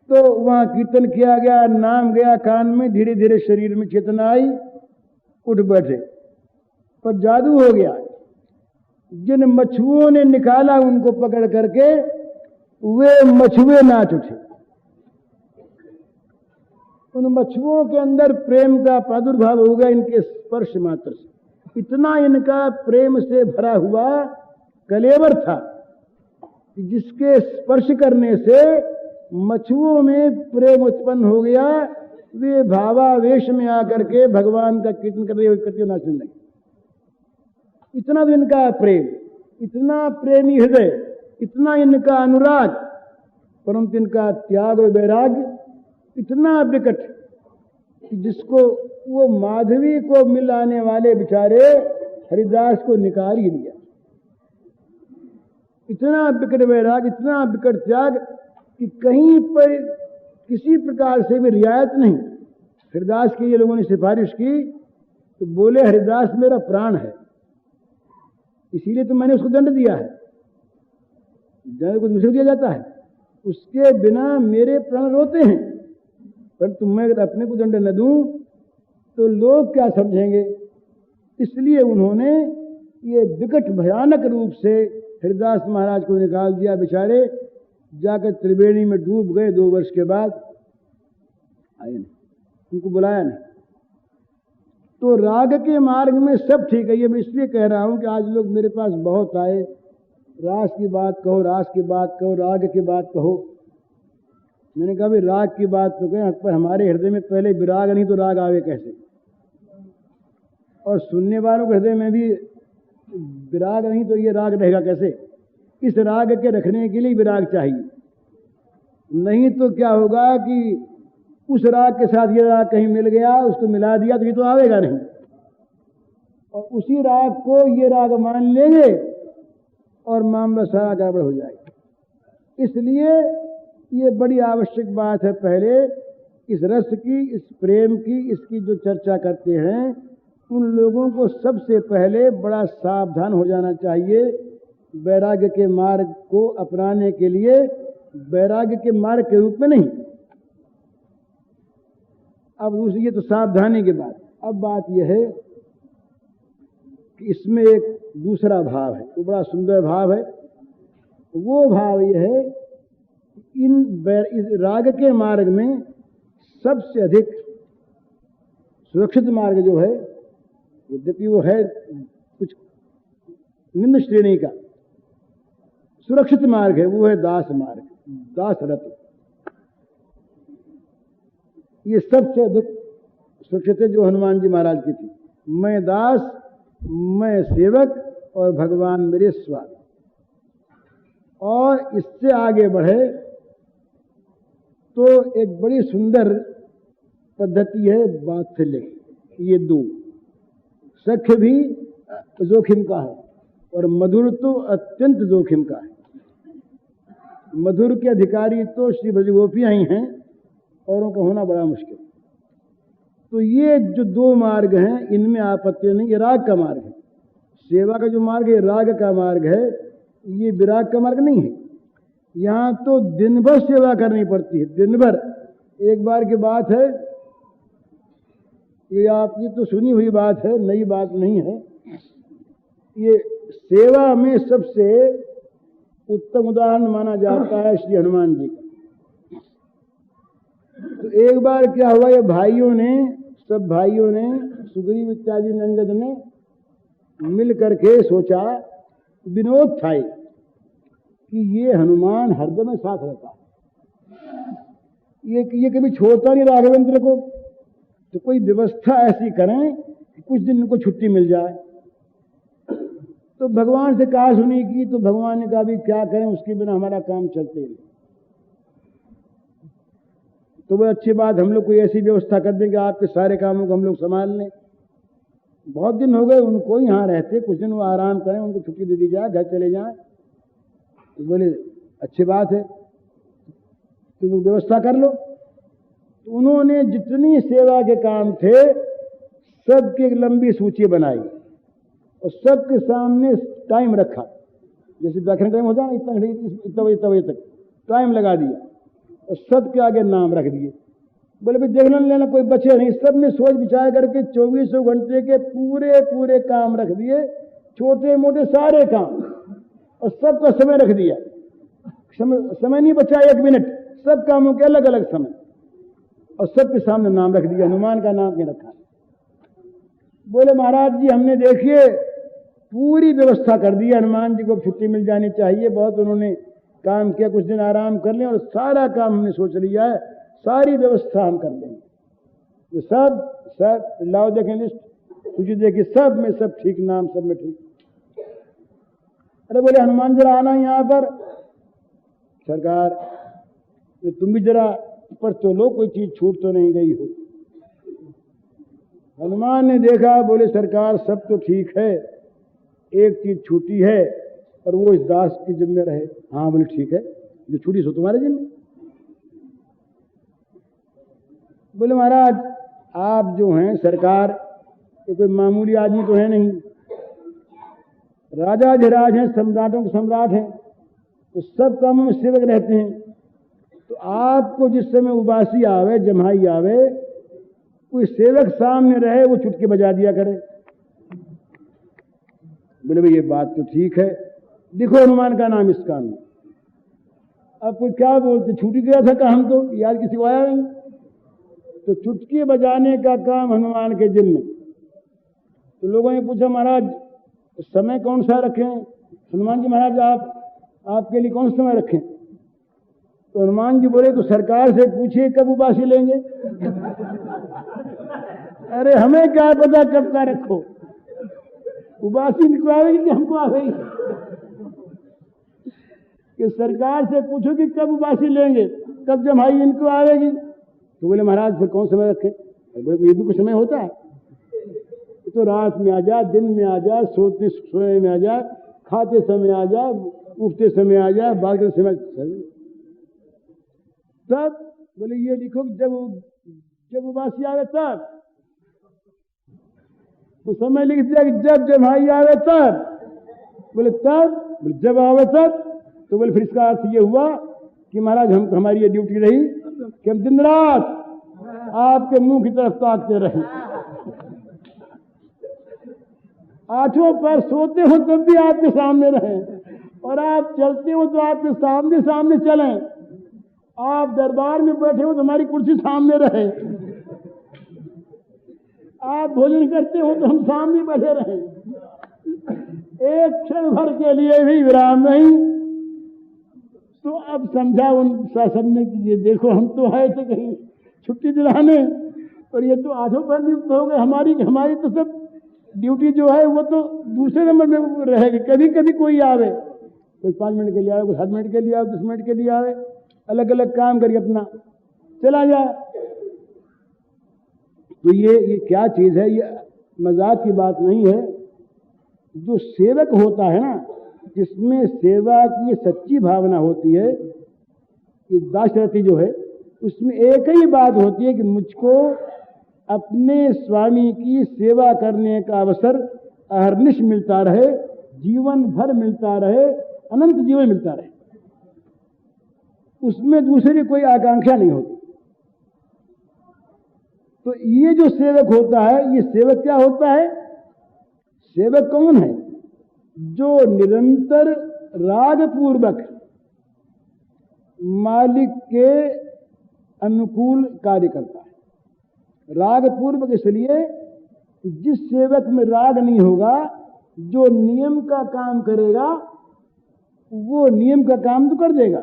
तो वहां कीर्तन किया गया, नाम गया कान में, धीरे धीरे शरीर में चेतना आई, उठ बैठे, पर जादू हो गया। जिन मछुओं ने निकाला उनको पकड़ करके, वे मछुए नाच उठे। उन मछुओं के अंदर प्रेम का प्रादुर्भाव हो गया, इनके स्पर्श मात्र से। इतना इनका प्रेम से भरा हुआ कलेवर था कि जिसके स्पर्श करने से मछुओं में प्रेम उत्पन्न हो गया। वे भावावेश में आकर के भगवान का कीर्तन करते नाचने लगे। इतना तो इनका प्रेम, इतना प्रेमी हृदय, इतना इनका अनुराग, परंतु इनका त्याग और वैराग्य इतना विकट कि जिसको वो माधवी को मिल आने वाले बेचारे हरिदास को निकाल ही दिया। इतना विकट वैराग, इतना विकट त्याग कि कहीं पर किसी प्रकार से भी रियायत नहीं। हरिदास की ये लोगों ने सिफारिश की तो बोले हरिदास मेरा प्राण है, इसीलिए तो मैंने उसको दंड दिया है। दंड को दूसरे को दिया जाता है, उसके बिना मेरे प्राण रोते हैं, परंतु मैं अगर अपने को दंड न दूं तो लोग क्या समझेंगे। इसलिए उन्होंने ये विकट भयानक रूप से हरिदास महाराज को निकाल दिया। बेचारे जाकर त्रिवेणी में डूब गए। 2 वर्ष के बाद आए नहीं, उनको बुलाया नहीं। तो राग के मार्ग में सब ठीक है। ये मैं इसलिए कह रहा हूं कि आज लोग मेरे पास बहुत आए, रास की बात कहो, रास की बात कहो, राग की बात कहो। मैंने कहा भी राग की बात तो कहें, पर हमारे हृदय में पहले विराग नहीं तो राग आवे कैसे। और सुनने वालों के हृदय में भी विराग नहीं तो ये राग रहेगा कैसे। इस राग के रखने के लिए विराग चाहिए, नहीं तो क्या होगा कि उस राग के साथ ये राग कहीं मिल गया, उसको मिला दिया तो ये तो आवेगा नहीं, और उसी राग को ये राग मान लेंगे और मामला सारा गड़बड़ हो जाएगा। इसलिए ये बड़ी आवश्यक बात है, पहले इस रस की, इस प्रेम की, इसकी जो चर्चा करते हैं उन लोगों को सबसे पहले बड़ा सावधान हो जाना चाहिए। वैराग्य के मार्ग को अपनाने के लिए वैराग्य के मार्ग के रूप में नहीं। अब दूसरी, ये तो सावधानी की बात। अब बात यह है कि इसमें एक दूसरा भाव है, वो बड़ा सुंदर भाव है। वो भाव यह है कि इस राग के मार्ग में सबसे अधिक सुरक्षित मार्ग जो है, यद्यपि वो है कुछ निम्न श्रेणी का सुरक्षित मार्ग है, वो है दास मार्ग, दास रत। ये सबसे अधिक सुरक्षित है जो हनुमान जी महाराज की थी। मैं दास, मैं सेवक और भगवान मेरे स्वामी। और इससे आगे बढ़े तो एक बड़ी सुंदर पद्धति है वात्सल्य की। ये 2 सख्य भी जोखिम का है और मधुर तो अत्यंत जोखिम का है। मधुर के अधिकारी तो श्री ब्रजगोपियां ही हैं, औरों का होना बड़ा मुश्किल। तो ये जो 2 मार्ग हैं इनमें आपत्ति नहीं। ये राग का मार्ग है, सेवा का जो मार्ग है राग का मार्ग है, ये विराग का मार्ग नहीं है। यहाँ तो दिन भर सेवा करनी पड़ती है, दिन भर। एक बार की बात है, ये आपकी तो सुनी हुई बात है, नई बात नहीं है। ये सेवा में सबसे उत्तम उदाहरण माना जाता है श्री हनुमान जी का। तो एक बार क्या हुआ, ये भाइयों ने, सब भाइयों ने, सुग्रीव इत्यादि अंगद ने मिल करके सोचा, विनोद था कि ये हनुमान हरदम साथ रहता है, ये कभी छोड़ता नहीं राघवेंद्र को, तो कोई व्यवस्था ऐसी करें कि कुछ दिन इनको छुट्टी मिल जाए। तो भगवान से कहा सुनी की, तो भगवान ने कहा भी क्या करें, उसके बिना हमारा काम चलते नहीं। तो वो अच्छी बात, हम लोग कोई ऐसी व्यवस्था कर दें कि आपके सारे कामों को हम लोग संभाल लें। बहुत दिन हो गए उनको यहाँ रहते, कुछ दिन वो आराम करें, उनको छुट्टी दे दी जाए, घर चले जाएं। तो बोले अच्छी बात है, तुम व्यवस्था कर लो। तो उन्होंने जितनी सेवा के काम थे सबकी एक लंबी सूची बनाई और सबके सामने टाइम रखा, जैसे व्याख्यान टाइम होता है ना, इतना बजे तक टाइम लगा दिया और सबके आगे नाम रख दिए। बोले भाई देखना लेना कोई बचे नहीं, सब में सोच विचार करके 24 घंटे के पूरे पूरे काम रख दिए, छोटे मोटे सारे काम, और सबका समय रख दिया। समय नहीं बचा 1 मिनट, सब कामों के अलग अलग समय, और सबके सामने नाम रख दिया, हनुमान का नाम नहीं रखा। बोले महाराज जी हमने देखिए पूरी व्यवस्था कर दी, हनुमान जी को छुट्टी मिल जानी चाहिए, बहुत उन्होंने काम किया, कुछ दिन आराम कर लें, और सारा काम हमने सोच लिया है, सारी व्यवस्था हम कर लेंगे। ये सब लाओ देखें लिस्ट, कुछ देखिए सब में सब ठीक, नाम सब में ठीक। अरे बोले हनुमान जरा आना यहाँ पर। सरकार तुम भी जरा पर तो लो, कोई चीज छूट तो नहीं गई हो। हनुमान ने देखा, बोले सरकार सब तो ठीक है, एक चीज छूटी है और वो इस दास की जिम्मे रहे। हाँ बोले ठीक है, जो छूटी सो तुम्हारे जिम्मे। बोले महाराज आप जो हैं सरकार, ये कोई मामूली आदमी तो है नहीं, राजाधिराज हैं, सम्राटों के सम्राट हैं, तो सब कामों में सेवक रहते हैं। तो आपको जिस समय उबासी आवे, जम्हाई आवे, कोई सेवक सामने रहे, वो चुटकी बजा दिया करे। बोले भाई ये बात तो ठीक है, लिखो हनुमान का नाम इस काम में। अब कोई क्या बोलते, छूट गया था का हम तो याद किसी को आया नहीं। तो चुटकी बजाने का काम हनुमान के जिम्मे। तो लोगों ने पूछा महाराज समय कौन सा रखें। हनुमान जी महाराज आपके लिए कौन सा समय रखें। तो हनुमान जी बोले तो सरकार से पूछिए कब उबासी लेंगे। अरे हमें क्या पता कब का रखो, उबासी इनको आवेगी कि हमको आवेगी। कि सरकार से पूछो कि कब उबासी लेंगे, कब जम्हाई इनको आवेगी। तो बोले महाराज फिर कौन समय रखें। ये भी कुछ समय होता है, तो रात में आ जा, दिन में आ जा, सोने में आ जा, खाते समय आ जा, उठते समय आ जा, भागते समय। तब बोले ये लिखो जब उबासी आवे तब, तो समय लिख दिया कि जब जम्हाई आवे तब। बोले तब, बोले जब आवे तब। तो बोले फिर इसका अर्थ ये हुआ कि महाराज हमारी ये ड्यूटी रही कि हम दिन रात आपके मुंह की तरफ ताकते रहे। आंखों पर सोते हो तब भी आपके सामने रहें, और आप चलते हो तो आपके सामने सामने चलें। आप दरबार में बैठे हो तो हमारी कुर्सी सामने रहे। आप भोजन करते हो तो हम सामने बैठे रहें, एक क्षण भर के लिए भी विराम नहीं। तो अब समझा उन शासन ने कि ये देखो हम तो आए थे कहीं छुट्टी दिलाने, और ये तो आठों पर नियुक्त हो गए। हमारी तो सब ड्यूटी जो है वो तो दूसरे नंबर में रहेगी। कभी कभी कोई आवे, कोई 5 मिनट के लिए आवे, कोई 7 मिनट के लिए आवे, 10 मिनट के लिए आवे, अलग अलग काम करके अपना चला जाए। तो ये क्या चीज है, ये मजाक की बात नहीं है। जो सेवक होता है ना, जिसमें सेवा की सच्ची भावना होती है, ये दासरथी जो है, उसमें एक ही बात होती है कि मुझको अपने स्वामी की सेवा करने का अवसर अहर्निश मिलता रहे, जीवन भर मिलता रहे, अनंत जीवन मिलता रहे। उसमें दूसरी कोई आकांक्षा नहीं होती। तो ये जो सेवक होता है, ये सेवक क्या होता है, सेवक कौन है, जो निरंतर राग पूर्वक मालिक के अनुकूल कार्य करता है। राग पूर्वक इसलिए कि जिस सेवक में राग नहीं होगा, जो नियम का काम करेगा वो नियम का काम तो कर देगा,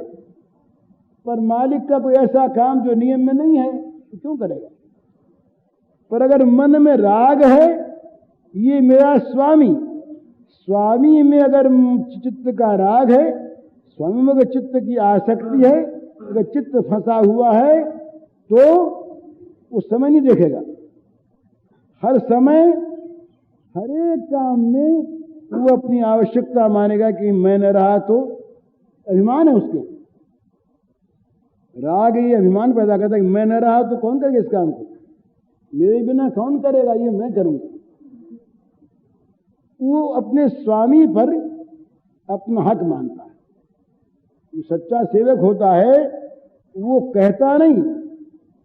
पर मालिक का कोई ऐसा काम जो नियम में नहीं है तो क्यों करेगा। पर अगर मन में राग है, ये मेरा स्वामी, स्वामी में अगर चित्त का राग है, स्वामी में अगर चित्त की आसक्ति है, अगर चित्त फंसा हुआ है तो वो समय नहीं देखेगा। हर समय हर एक काम में वो अपनी आवश्यकता मानेगा कि मैं न रहा तो, अभिमान है उसके। राग ये अभिमान पैदा करता है कि मैं न रहा तो कौन करेगा इस काम को, मेरे बिना कौन करेगा, ये मैं करूंगा। वो अपने स्वामी पर अपना हक मानता है। जो सच्चा सेवक होता है वो कहता नहीं,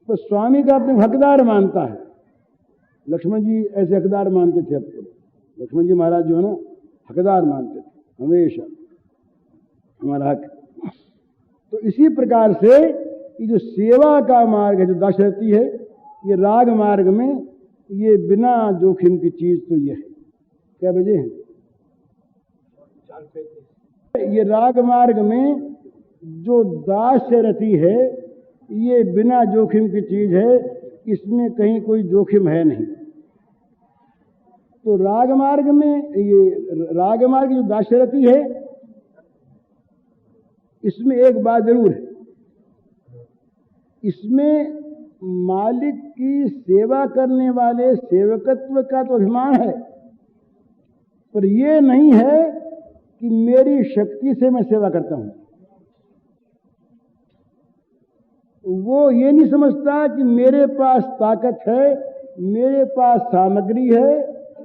तो स्वामी का अपने हकदार मानता है। लक्ष्मण जी ऐसे हकदार मानते थे। अब तो लक्ष्मण जी महाराज जो है ना, हकदार मानते थे हमेशा हमारा हक। तो इसी प्रकार से ये जो सेवा का मार्ग है, जो दाशरथी है, ये राग मार्ग में ये बिना जोखिम की चीज तो ये है। क्या बजे हैं? ये राग मार्ग में जो दाशरथी है ये बिना जोखिम की चीज है, इसमें कहीं कोई जोखिम है नहीं। तो राग मार्ग में ये राग मार्ग जो दाशरथी है, इसमें एक बात जरूर है, इसमें मालिक की सेवा करने वाले सेवकत्व का तो अभिमान है, पर यह नहीं है कि मेरी शक्ति से मैं सेवा करता हूं। वो ये नहीं समझता कि मेरे पास ताकत है, मेरे पास सामग्री है,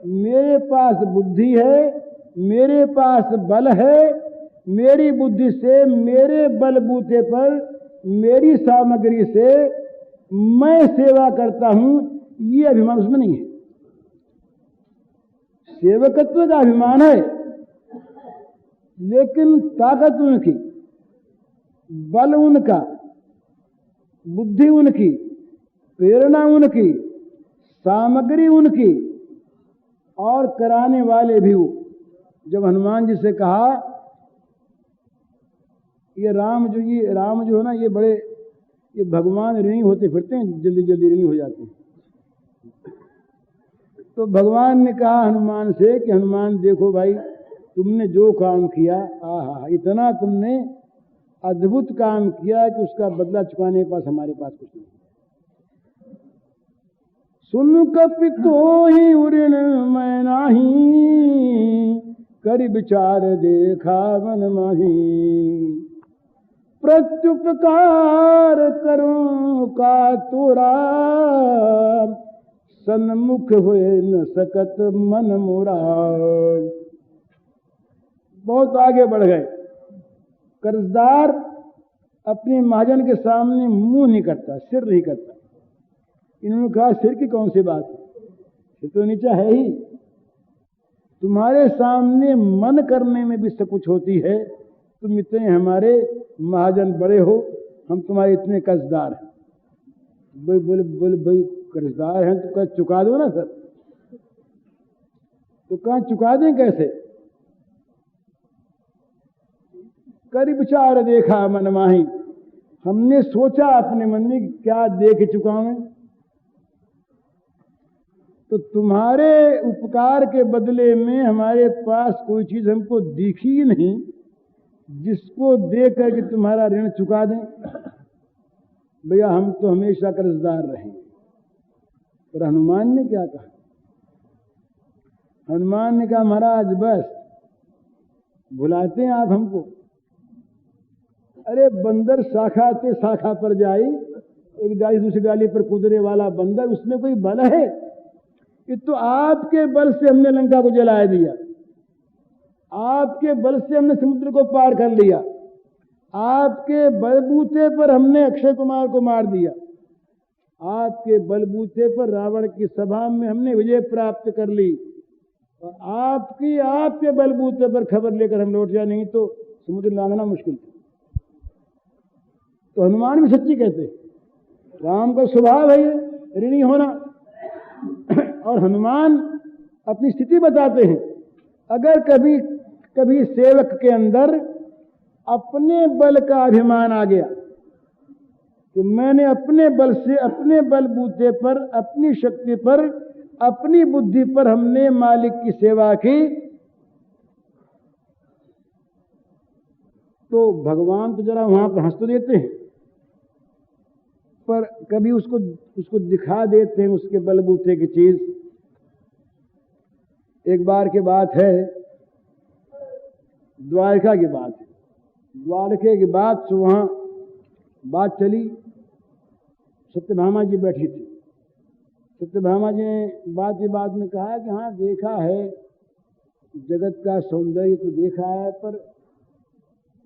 मेरे पास बुद्धि है, मेरे पास बल है, मेरी बुद्धि से, मेरे बलबूते पर, मेरी सामग्री से मैं सेवा करता हूं, ये अभिमान उसमें नहीं है। सेवकत्व का अभिमान है, लेकिन ताकत उनकी, बल उनका, बुद्धि उनकी, प्रेरणा उनकी, सामग्री उनकी, और कराने वाले भी वो। जब हनुमान जी से कहा ये राम जो है ना, ये भगवान ऋणी होते फिरते हैं, जल्दी जल्दी ऋणी हो जाते हैं। तो भगवान ने कहा हनुमान से कि हनुमान देखो भाई, तुमने जो काम किया, आहा, इतना तुमने अद्भुत काम किया कि उसका बदला चुकाने के पास हमारे पास कुछ नहीं। सुन कपितो ही उऋण मैं नाही, कर विचार देखा मन माही। प्रत्युपकार करूं का तोरा, सन्मुख हुए न सकत मन मोरा। बहुत आगे बढ़ गए। कर्जदार अपने महाजन के सामने मुंह नहीं करता, सिर नहीं करता। इन्होंने कहा सिर की कौन सी बात है, सिर तो नीचा है ही। तुम्हारे सामने मन करने में भी सब कुछ होती है। तुम इतने हमारे महाजन बड़े हो, हम तुम्हारे इतने कर्जदार हैं। बोले भाई कर्जदार हैं तो कर्ज चुका दो ना सर। तो कहाँ चुका दें कैसे? कर विचार देखा मन माही। हमने सोचा अपने मन में क्या देख चुका मैं। तो तुम्हारे उपकार के बदले में हमारे पास कोई चीज हमको दिखी ही नहीं जिसको दे करके तुम्हारा ऋण चुका दें। भैया हम तो हमेशा कर्जदार रहेंगे। पर हनुमान ने क्या कहा? हनुमान ने कहा महाराज बस भुलाते हैं आप हमको। अरे बंदर शाखा से शाखा पर जाई, एक डाली दूसरी डाली पर कूदने वाला बंदर, उसमें कोई बल है? कि तो आपके बल से हमने लंका को जला दिया, आपके बल से हमने समुद्र को पार कर लिया, आपके बलबूते पर हमने अक्षय कुमार को मार दिया, आपके बलबूते पर रावण की सभा में हमने विजय प्राप्त कर ली। और आपके बलबूते पर खबर लेकर हम लौट जाए, नहीं तो समुद्र लांघना मुश्किल था। तो हनुमान भी सच्ची कहते, राम का स्वभाव है ये ऋणी होना। और हनुमान अपनी स्थिति बताते हैं, अगर कभी कभी सेवक के अंदर अपने बल का अभिमान आ गया कि मैंने अपने बल से, अपने बलबूते पर, अपनी शक्ति पर, अपनी बुद्धि पर हमने मालिक की सेवा की, तो भगवान तो जरा वहां पर हंस तो देते हैं, पर कभी उसको दिखा देते हैं उसके बलबूते की चीज। एक बार की बात है, द्वारका की बात है। द्वारके की बात से वहां बात चली, सत्यभामा जी बैठी थी। सत्यभामा जी ने बात में कहा कि हाँ देखा है, जगत का सौंदर्य तो देखा है, पर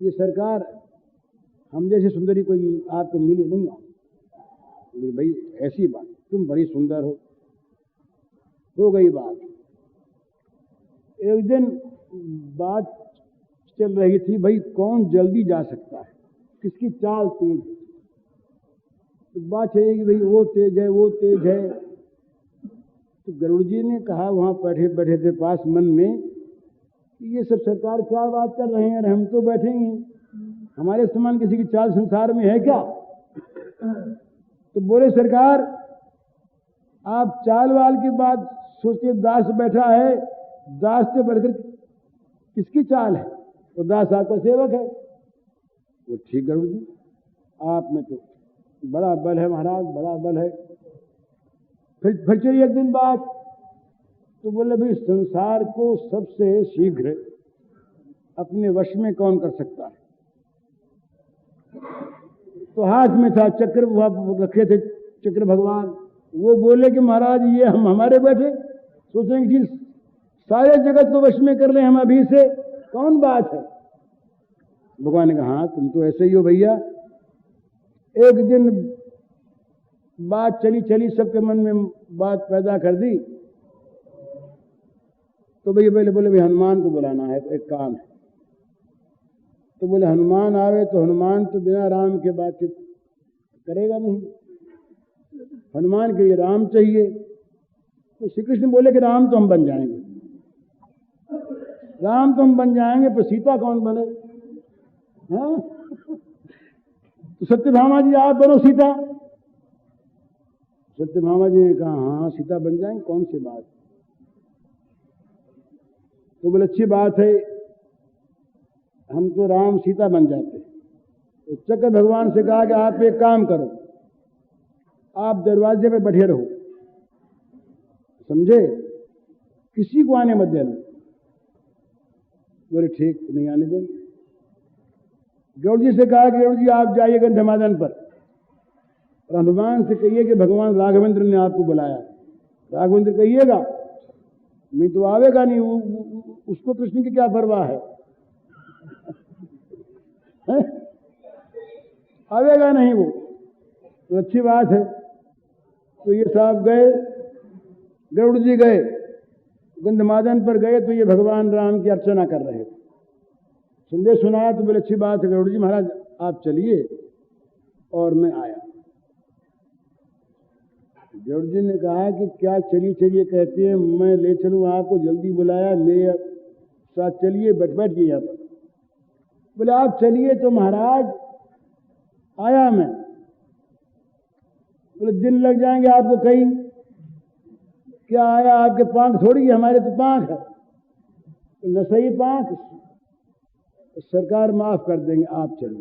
ये सरकार हम जैसी सुंदरी कोई आपको मिली नहीं। बोले भाई ऐसी बात, तुम बड़ी सुंदर हो गई बात। एक दिन बात चल रही थी, भाई कौन जल्दी जा सकता है, किसकी चाल तेज है। तो बात चलेगी भाई वो तेज है, वो तेज है। तो गरुड़ जी ने कहा वहां बैठे थे पास मन में, कि ये सब सरकार क्या बात कर रहे हैं, हम तो बैठे ही हैं, हमारे समान किसी की चाल संसार में है क्या। तो बोले सरकार आप चाल वाल की बात सोचिए, दास बैठा है, दास से बढ़कर किसकी चाल है, तो दास आपका सेवक है। वो ठीक गरुड़ जी, आप में तो बड़ा बल है महाराज, बड़ा बल है। फिर चलिए एक दिन बात, तो बोले भाई संसार को सबसे शीघ्र अपने वश में कौन कर सकता है। तो हाथ में था चक्र, वहां रखे थे चक्र भगवान। वो बोले कि महाराज ये हम हमारे बैठे सोचेंगे कि सारे जगत को वश में कर ले हम अभी से, कौन बात है। भगवान ने कहा हाँ तुम तो ऐसे ही हो भैया। एक दिन बात चली सबके मन में बात पैदा कर दी। तो भैया पहले बोले भाई हनुमान को बुलाना है, तो एक काम है। तो बोले हनुमान आवे, तो हनुमान तो बिना राम के बातचीत करेगा नहीं, हनुमान के लिए राम चाहिए। तो श्री कृष्ण बोले कि राम तो हम बन जाएंगे, राम तो हम बन जाएंगे, पर सीता कौन बने। हाँ? तो सत्यभामा जी आप बनो सीता। सत्यभामा जी ने कहा हाँ सीता बन जाएंगे, कौन सी बात। तो बोले अच्छी बात है, हम तो राम सीता बन जाते। तो चक्र भगवान से कहा कि आप एक काम करो, आप दरवाजे पे बैठे रहो, समझे, किसी को आने मत देना। बोले ठीक, नहीं आने देंगे। गरुड़ जी से कहा कि गरुड़ जी आप जाइए गंधमादन पर, और हनुमान से कहिए कि भगवान राघवेंद्र ने आपको बुलाया। राघवेंद्र कहिएगा, नहीं तो आवेगा नहीं, उसको कृष्ण की क्या परवाह है, आवेगा नहीं वो। तो अच्छी बात है। तो ये साहब गए, गरुड़ जी गए, गंधमादन पर गए, तो ये भगवान राम की अर्चना कर रहे थे। संदेश सुनाया तो बोले अच्छी बात है गरुड़ जी महाराज आप चलिए, और मैं आया। गरुड़ जी ने कहा कि क्या चलिए कहते हैं, मैं ले चलूं आपको, जल्दी बुलाया, ले साथ चलिए, बैठ गए यहाँ पर। बोले आप चलिए तो महाराज आया मैं। बोले दिन लग जाएंगे आपको कहीं, क्या आया आपके पांख थोड़ी है, हमारे तो पांख है। तो न सही पांख, तो सरकार माफ कर देंगे, आप चलो।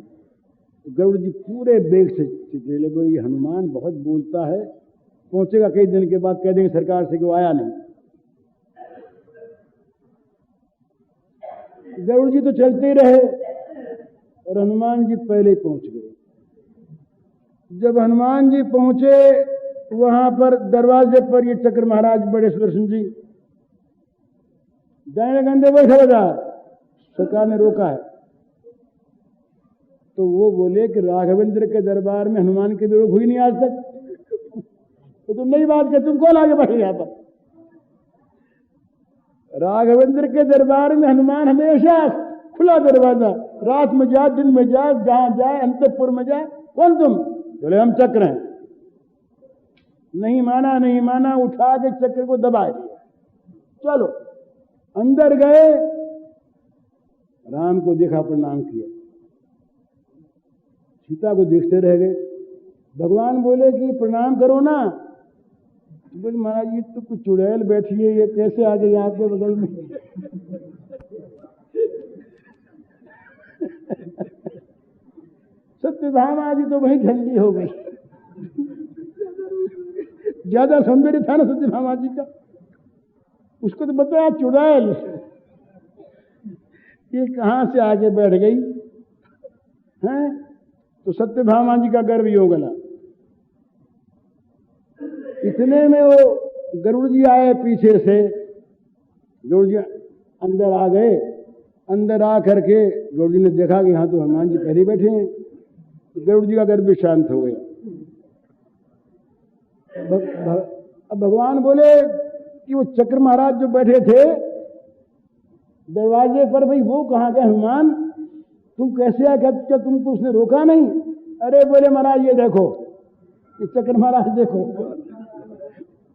तो गरुड़ जी पूरे बेग से चले। बोले ये हनुमान बहुत बोलता है, पहुंचेगा कई दिन के बाद, कह देंगे सरकार से कि वो आया नहीं। गरुड़ जी तो चलते ही रहे, और हनुमान जी पहले पहुंच गए। जब हनुमान जी पहुंचे वहां पर दरवाजे पर ये चक्र महाराज बड़े सुदर्शन जी दाएं गंदे बैठा था, सरकार ने रोका है। तो वो बोले कि राघवेंद्र के दरबार में हनुमान की विरोध हुई नहीं आज तक, तो तुम नई बात कर, तुम कौन आगे बढ़े यहां पर। राघवेंद्र के दरबार में हनुमान हमेशा खुला दरवाजा, रात में जा दिन में जा, जहां जाए अंतपुर में जा। कौन तुम? बोले हम चक्र हैं। नहीं माना, उठा के चक्र को दबा दिया। चलो अंदर गए, राम को देखा, प्रणाम किया, सीता को देखते रह गए। भगवान बोले कि प्रणाम करो ना। बोले महाराज ये तो कुछ चुड़ैल बैठी है, ये कैसे आ गई आपके बगल में? सत्यभामा जी तो वही ठंडी हो गई। ज्यादा सौंदर्य था ना सत्यभामा जी का, उसको तो बताया चुड़ैल, ये कहां से आगे बैठ गई हैं? तो सत्यभामा जी का गर्व योग गला। इतने में वो गरुड़ जी आए पीछे से, गरुड़ जी अंदर आ गए। अंदर आ करके गरुड़ जी ने देखा कि यहाँ तो हनुमान जी पहले बैठे हैं, तो गरुड़ जी का गर्व भी शांत हो गया। अब भगवान बोले कि वो चक्र महाराज जो बैठे थे दरवाजे पर, भाई वो कहाँ गए हनुमान? तुम कैसे आए? क्या तुमको उसने रोका नहीं? अरे बोले महाराज ये देखो, ये चक्र महाराज देखो,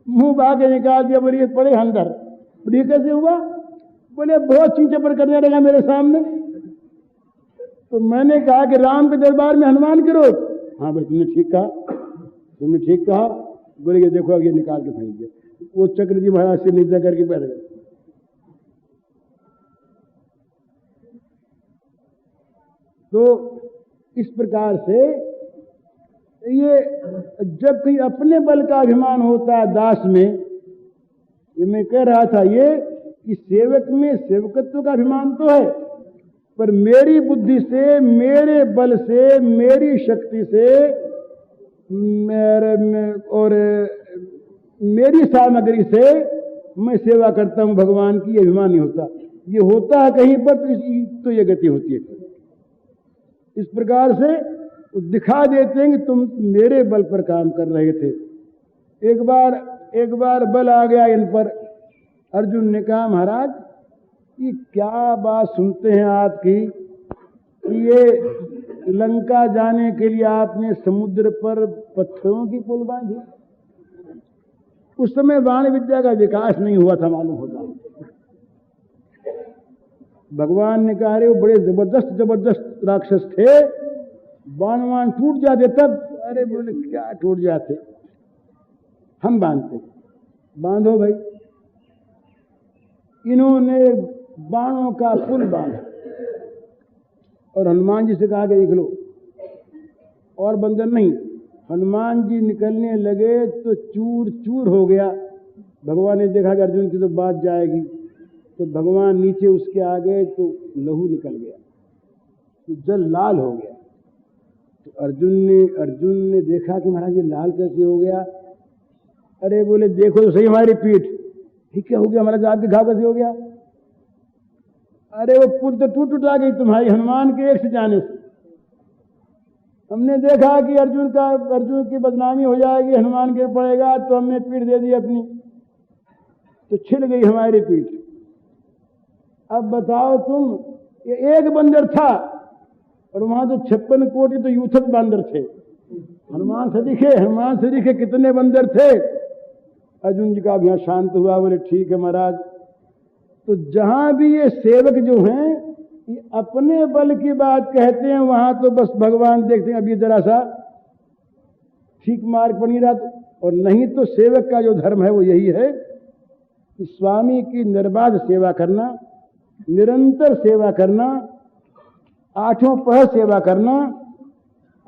मुंह बाके निकाल दिया। बोलिए पड़े अंदर। बोलिए कैसे हुआ? बोले बहुत चींचपड़ करने लगा मेरे सामने। तो मैंने कहा कि राम के दरबार में हनुमान की रोक। हाँ भाई तुमने ठीक कहा। बोले कि देखो अब ये निकाल के फेंक दिया। वो चक्र जी महाराज से नीचे करके बैठ गए। तो इस प्रकार से ये जब कहीं अपने बल का अभिमान होता है दास में, ये मैं कह रहा था ये कि सेवक में सेवकत्व का अभिमान तो है, पर मेरी बुद्धि से, मेरे बल से, मेरी शक्ति से और मेरी सामग्री से मैं सेवा करता हूं भगवान की, ये अभिमान नहीं होता। ये होता है कहीं पर तो ये गति होती है। इस प्रकार से दिखा देते हैं कि तुम मेरे बल पर काम कर रहे थे। एक बार बल आ गया इन पर। अर्जुन ने कहा महाराज ये क्या बात सुनते हैं आपकी कि ये लंका जाने के लिए आपने समुद्र पर पत्थरों की पुल बांधी। उस समय बाण विद्या का विकास नहीं हुआ था मालूम होता। भगवान ने कहा रे वो बड़े जबरदस्त राक्षस थे, बाण टूट जाते तब। अरे बोले क्या टूट जाते, हम बांधते। बांधो भाई। इन्होंने बाणों का पुल बांधा और हनुमान जी से कहा कि देख लो, और बंदर नहीं। हनुमान जी निकलने लगे तो चूर चूर हो गया। भगवान ने देखा कि अर्जुन की तो बात जाएगी, तो भगवान नीचे उसके आ गए तो लहू निकल गया, तो जल लाल हो गया। तो अर्जुन ने देखा कि महाराज ये लाल कैसे हो गया? अरे बोले देखो तो सही हमारी पीठ। ठीक क्या हो गया महाराज, आपके घाव कैसे हो गया? अरे वो पुल तो टूट आ गई तुम्हारी हनुमान के एक से जाने से। हमने देखा कि अर्जुन की बदनामी हो जाएगी, हनुमान गिर पड़ेगा, तो हमने पीठ दे दी अपनी, तो छिल गई हमारी पीठ। अब बताओ तुम, ये एक बंदर था और वहां तो 56 कोटि तो यूथक बंदर थे। हनुमान से दिखे कितने बंदर थे। अर्जुन जी का भी यहाँ शांत हुआ। बोले ठीक है महाराज। तो जहां भी ये सेवक जो हैं ये अपने बल की बात कहते हैं, वहां तो बस भगवान देखते हैं अभी जरा सा ठीक मार्ग पर नहीं रहा तो, और नहीं तो सेवक का जो धर्म है वो यही है कि स्वामी की निर्बाध सेवा करना, निरंतर सेवा करना, आठों पहर सेवा करना,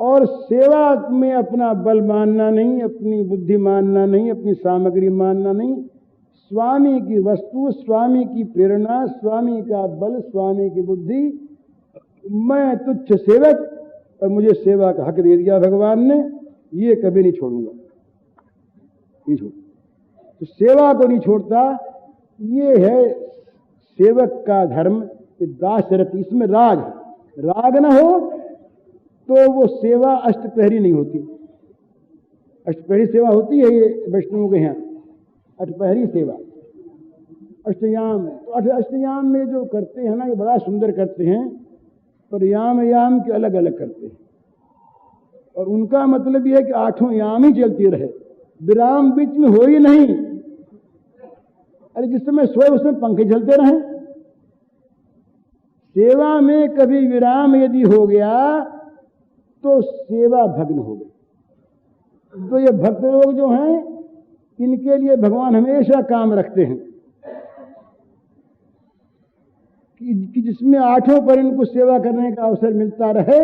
और सेवा में अपना बल मानना नहीं, अपनी बुद्धि मानना नहीं, अपनी सामग्री मानना नहीं। स्वामी की वस्तु, स्वामी की प्रेरणा, स्वामी का बल, स्वामी की बुद्धि। मैं तुच्छ सेवक और मुझे सेवा का हक दे दिया भगवान ने, ये कभी नहीं छोड़ूंगा, नहीं छोड़। तो सेवा को नहीं छोड़ता, ये है सेवक का धर्म। दासरथी, इसमें राग न हो तो वो सेवा अष्टप्रहरी नहीं होती। अष्टप्रहरी सेवा होती है ये वैष्णवों के यहाँ, अष्टप्रहरी सेवा। अष्टयाम, तो अष्टयाम में जो करते हैं ना, ये बड़ा सुंदर करते हैं, पर याम याम के अलग अलग करते हैं। और उनका मतलब यह है कि 8 याम ही चलती रहे, विराम बीच में हो ही नहीं। अरे जिस समय सोए उसमें पंखे चलते रहे। सेवा में कभी विराम यदि हो गया तो सेवा भग्न हो गई। तो ये भक्त लोग जो हैं, इनके लिए भगवान हमेशा काम रखते हैं कि जिसमें 8 पर इनको सेवा करने का अवसर मिलता रहे,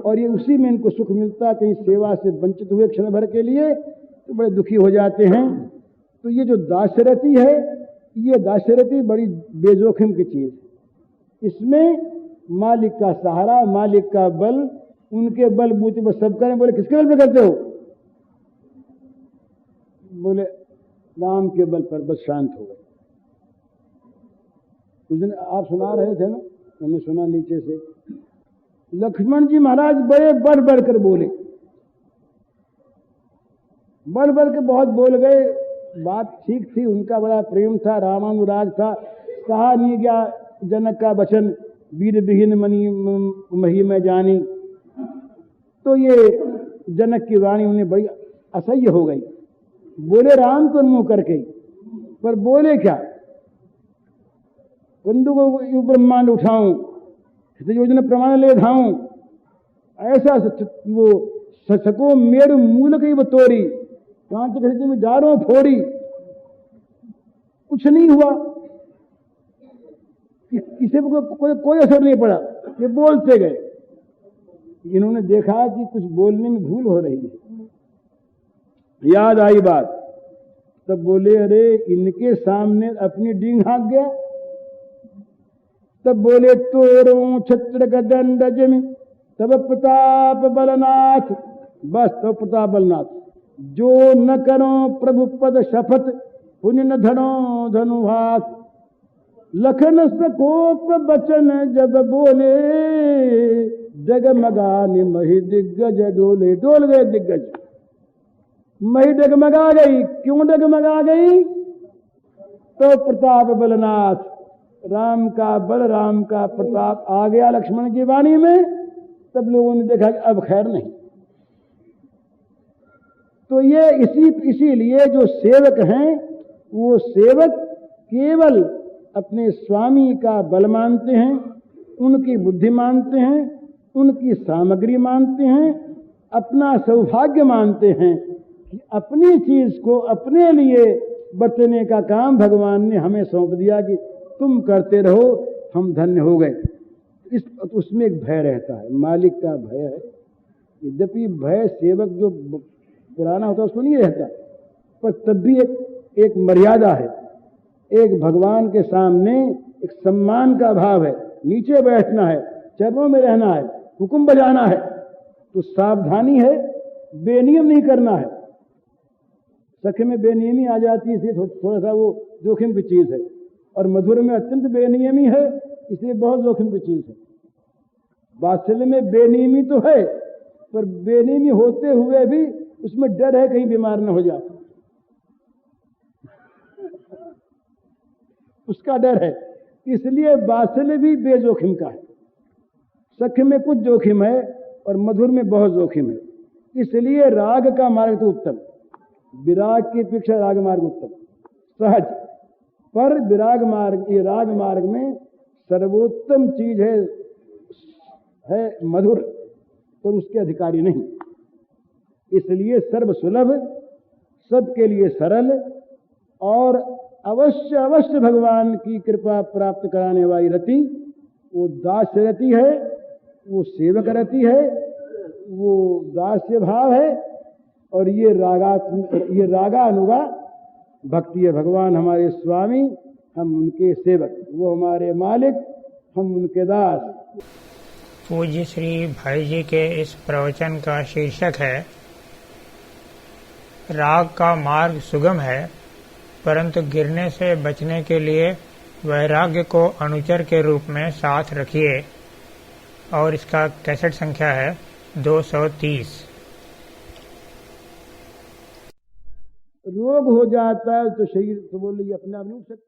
और ये उसी में इनको सुख मिलता। कहीं सेवा से वंचित हुए क्षण भर के लिए तो बड़े दुखी हो जाते हैं। तो ये जो दासरथी है, ये दासरथी बड़ी बेजोखिम की चीज है। इसमें मालिक का सहारा, मालिक का बल, उनके बल बूते पर सब करें। बोले किसके बल पर करते हो? बोले राम के बल पर, बस शांत हो गए। उस दिन आप सुना रहे थे ना, मैंने सुना नीचे से, लक्ष्मण जी महाराज बड़े बढ़ बढ़ कर बोले, बढ़ बढ़ के बहुत बोल गए। बात ठीक थी, उनका बड़ा प्रेम था, रामानुराग था, कहा नहीं गया जनक का वचन, वीर विहीन मनी मही में जानी। तो ये जनक की वाणी उन्हें बड़ी असह्य हो गई। बोले राम को मुंह करके, पर बोले क्या? बंधु को ब्रह्मांड उठाऊं, योजना प्रमाण ले धाऊं, ऐसा वो सको मेरु मूल की वो तोड़ी, कांच खिड़की में जारों फोड़ी। कुछ नहीं हुआ, किसी को कोई असर नहीं पड़ा, ये बोलते गए। इन्होंने देखा कि कुछ बोलने में भूल हो रही है, याद आई बात, तब बोले अरे इनके सामने अपनी डींग हाँक गया। तब बोले तोरो छत्र गदंड जमी तब प्रताप बलनाथ, बस तो प्रताप बलनाथ, जो न करो प्रभु पद शपथ पुण्य न धनो धनुहाथ। लखन सकोप बचन जब बोले, जगमगाने मही दिग्गज डोले। डोल गए दिग्गज, मही डगमगा गई। क्यों डगमगा गई? तो प्रताप बलनाथ, राम का बल, राम का प्रताप आ गया लक्ष्मण की वाणी में। तब लोगों ने देखा कि अब खैर नहीं। तो ये इसीलिए जो सेवक हैं, वो सेवक केवल अपने स्वामी का बल मानते हैं, उनकी बुद्धि मानते हैं, उनकी सामग्री मानते हैं, अपना सौभाग्य मानते हैं कि अपनी चीज को अपने लिए बरतने का काम भगवान ने हमें सौंप दिया कि तुम करते रहो, हम धन्य हो गए। उसमें एक भय रहता है, मालिक का भय है। यद्यपि भय सेवक जो पुराना होता है उसको नहीं रहता, पर तब भी एक मर्यादा है। एक भगवान के सामने एक सम्मान का भाव है, नीचे बैठना है, चरणों में रहना है, हुक्म बजाना है, तो सावधानी है, बेनियम नहीं करना है। सख्य में बेनियमी आ जाती है, इसलिए थोड़ा सा वो जोखिम की चीज है, और मधुर में अत्यंत बेनियमी है, इसलिए बहुत जोखिम की चीज है। वात्सल्य में बेनियमी तो है, पर बेनियमी होते हुए भी उसमें डर है कहीं बीमार न हो जाए, उसका डर है। इसलिए वात्सल्य भी बेजोखिम का है। सख्य में कुछ जोखिम है और मधुर में बहुत जोखिम है। इसलिए राग का मार्ग तो उत्तम, विराग की अपेक्षा राग मार्ग उत्तम सहज। पर विराग मार्ग, ये राग मार्ग में सर्वोत्तम चीज है मधुर, पर उसके अधिकारी नहीं। इसलिए सर्व सुलभ, सबके लिए सरल, और अवश्य अवश्य भगवान की कृपा प्राप्त कराने वाली रति, वो दास्य रति है, वो सेवक रति है, वो दास्य भाव है, और ये रागानुगा भक्ति है। भगवान हमारे स्वामी, हम उनके सेवक, वो हमारे मालिक, हम उनके दास। पूज्य श्री भाई जी के इस प्रवचन का शीर्षक है राग का मार्ग सुगम है, परंतु गिरने से बचने के लिए वैराग्य को अनुचर के रूप में साथ रखिए, और इसका कैसेट संख्या है 230। रोग हो जाता है तो शरीर तो बोलिए अपने आप नहीं उठ सकता।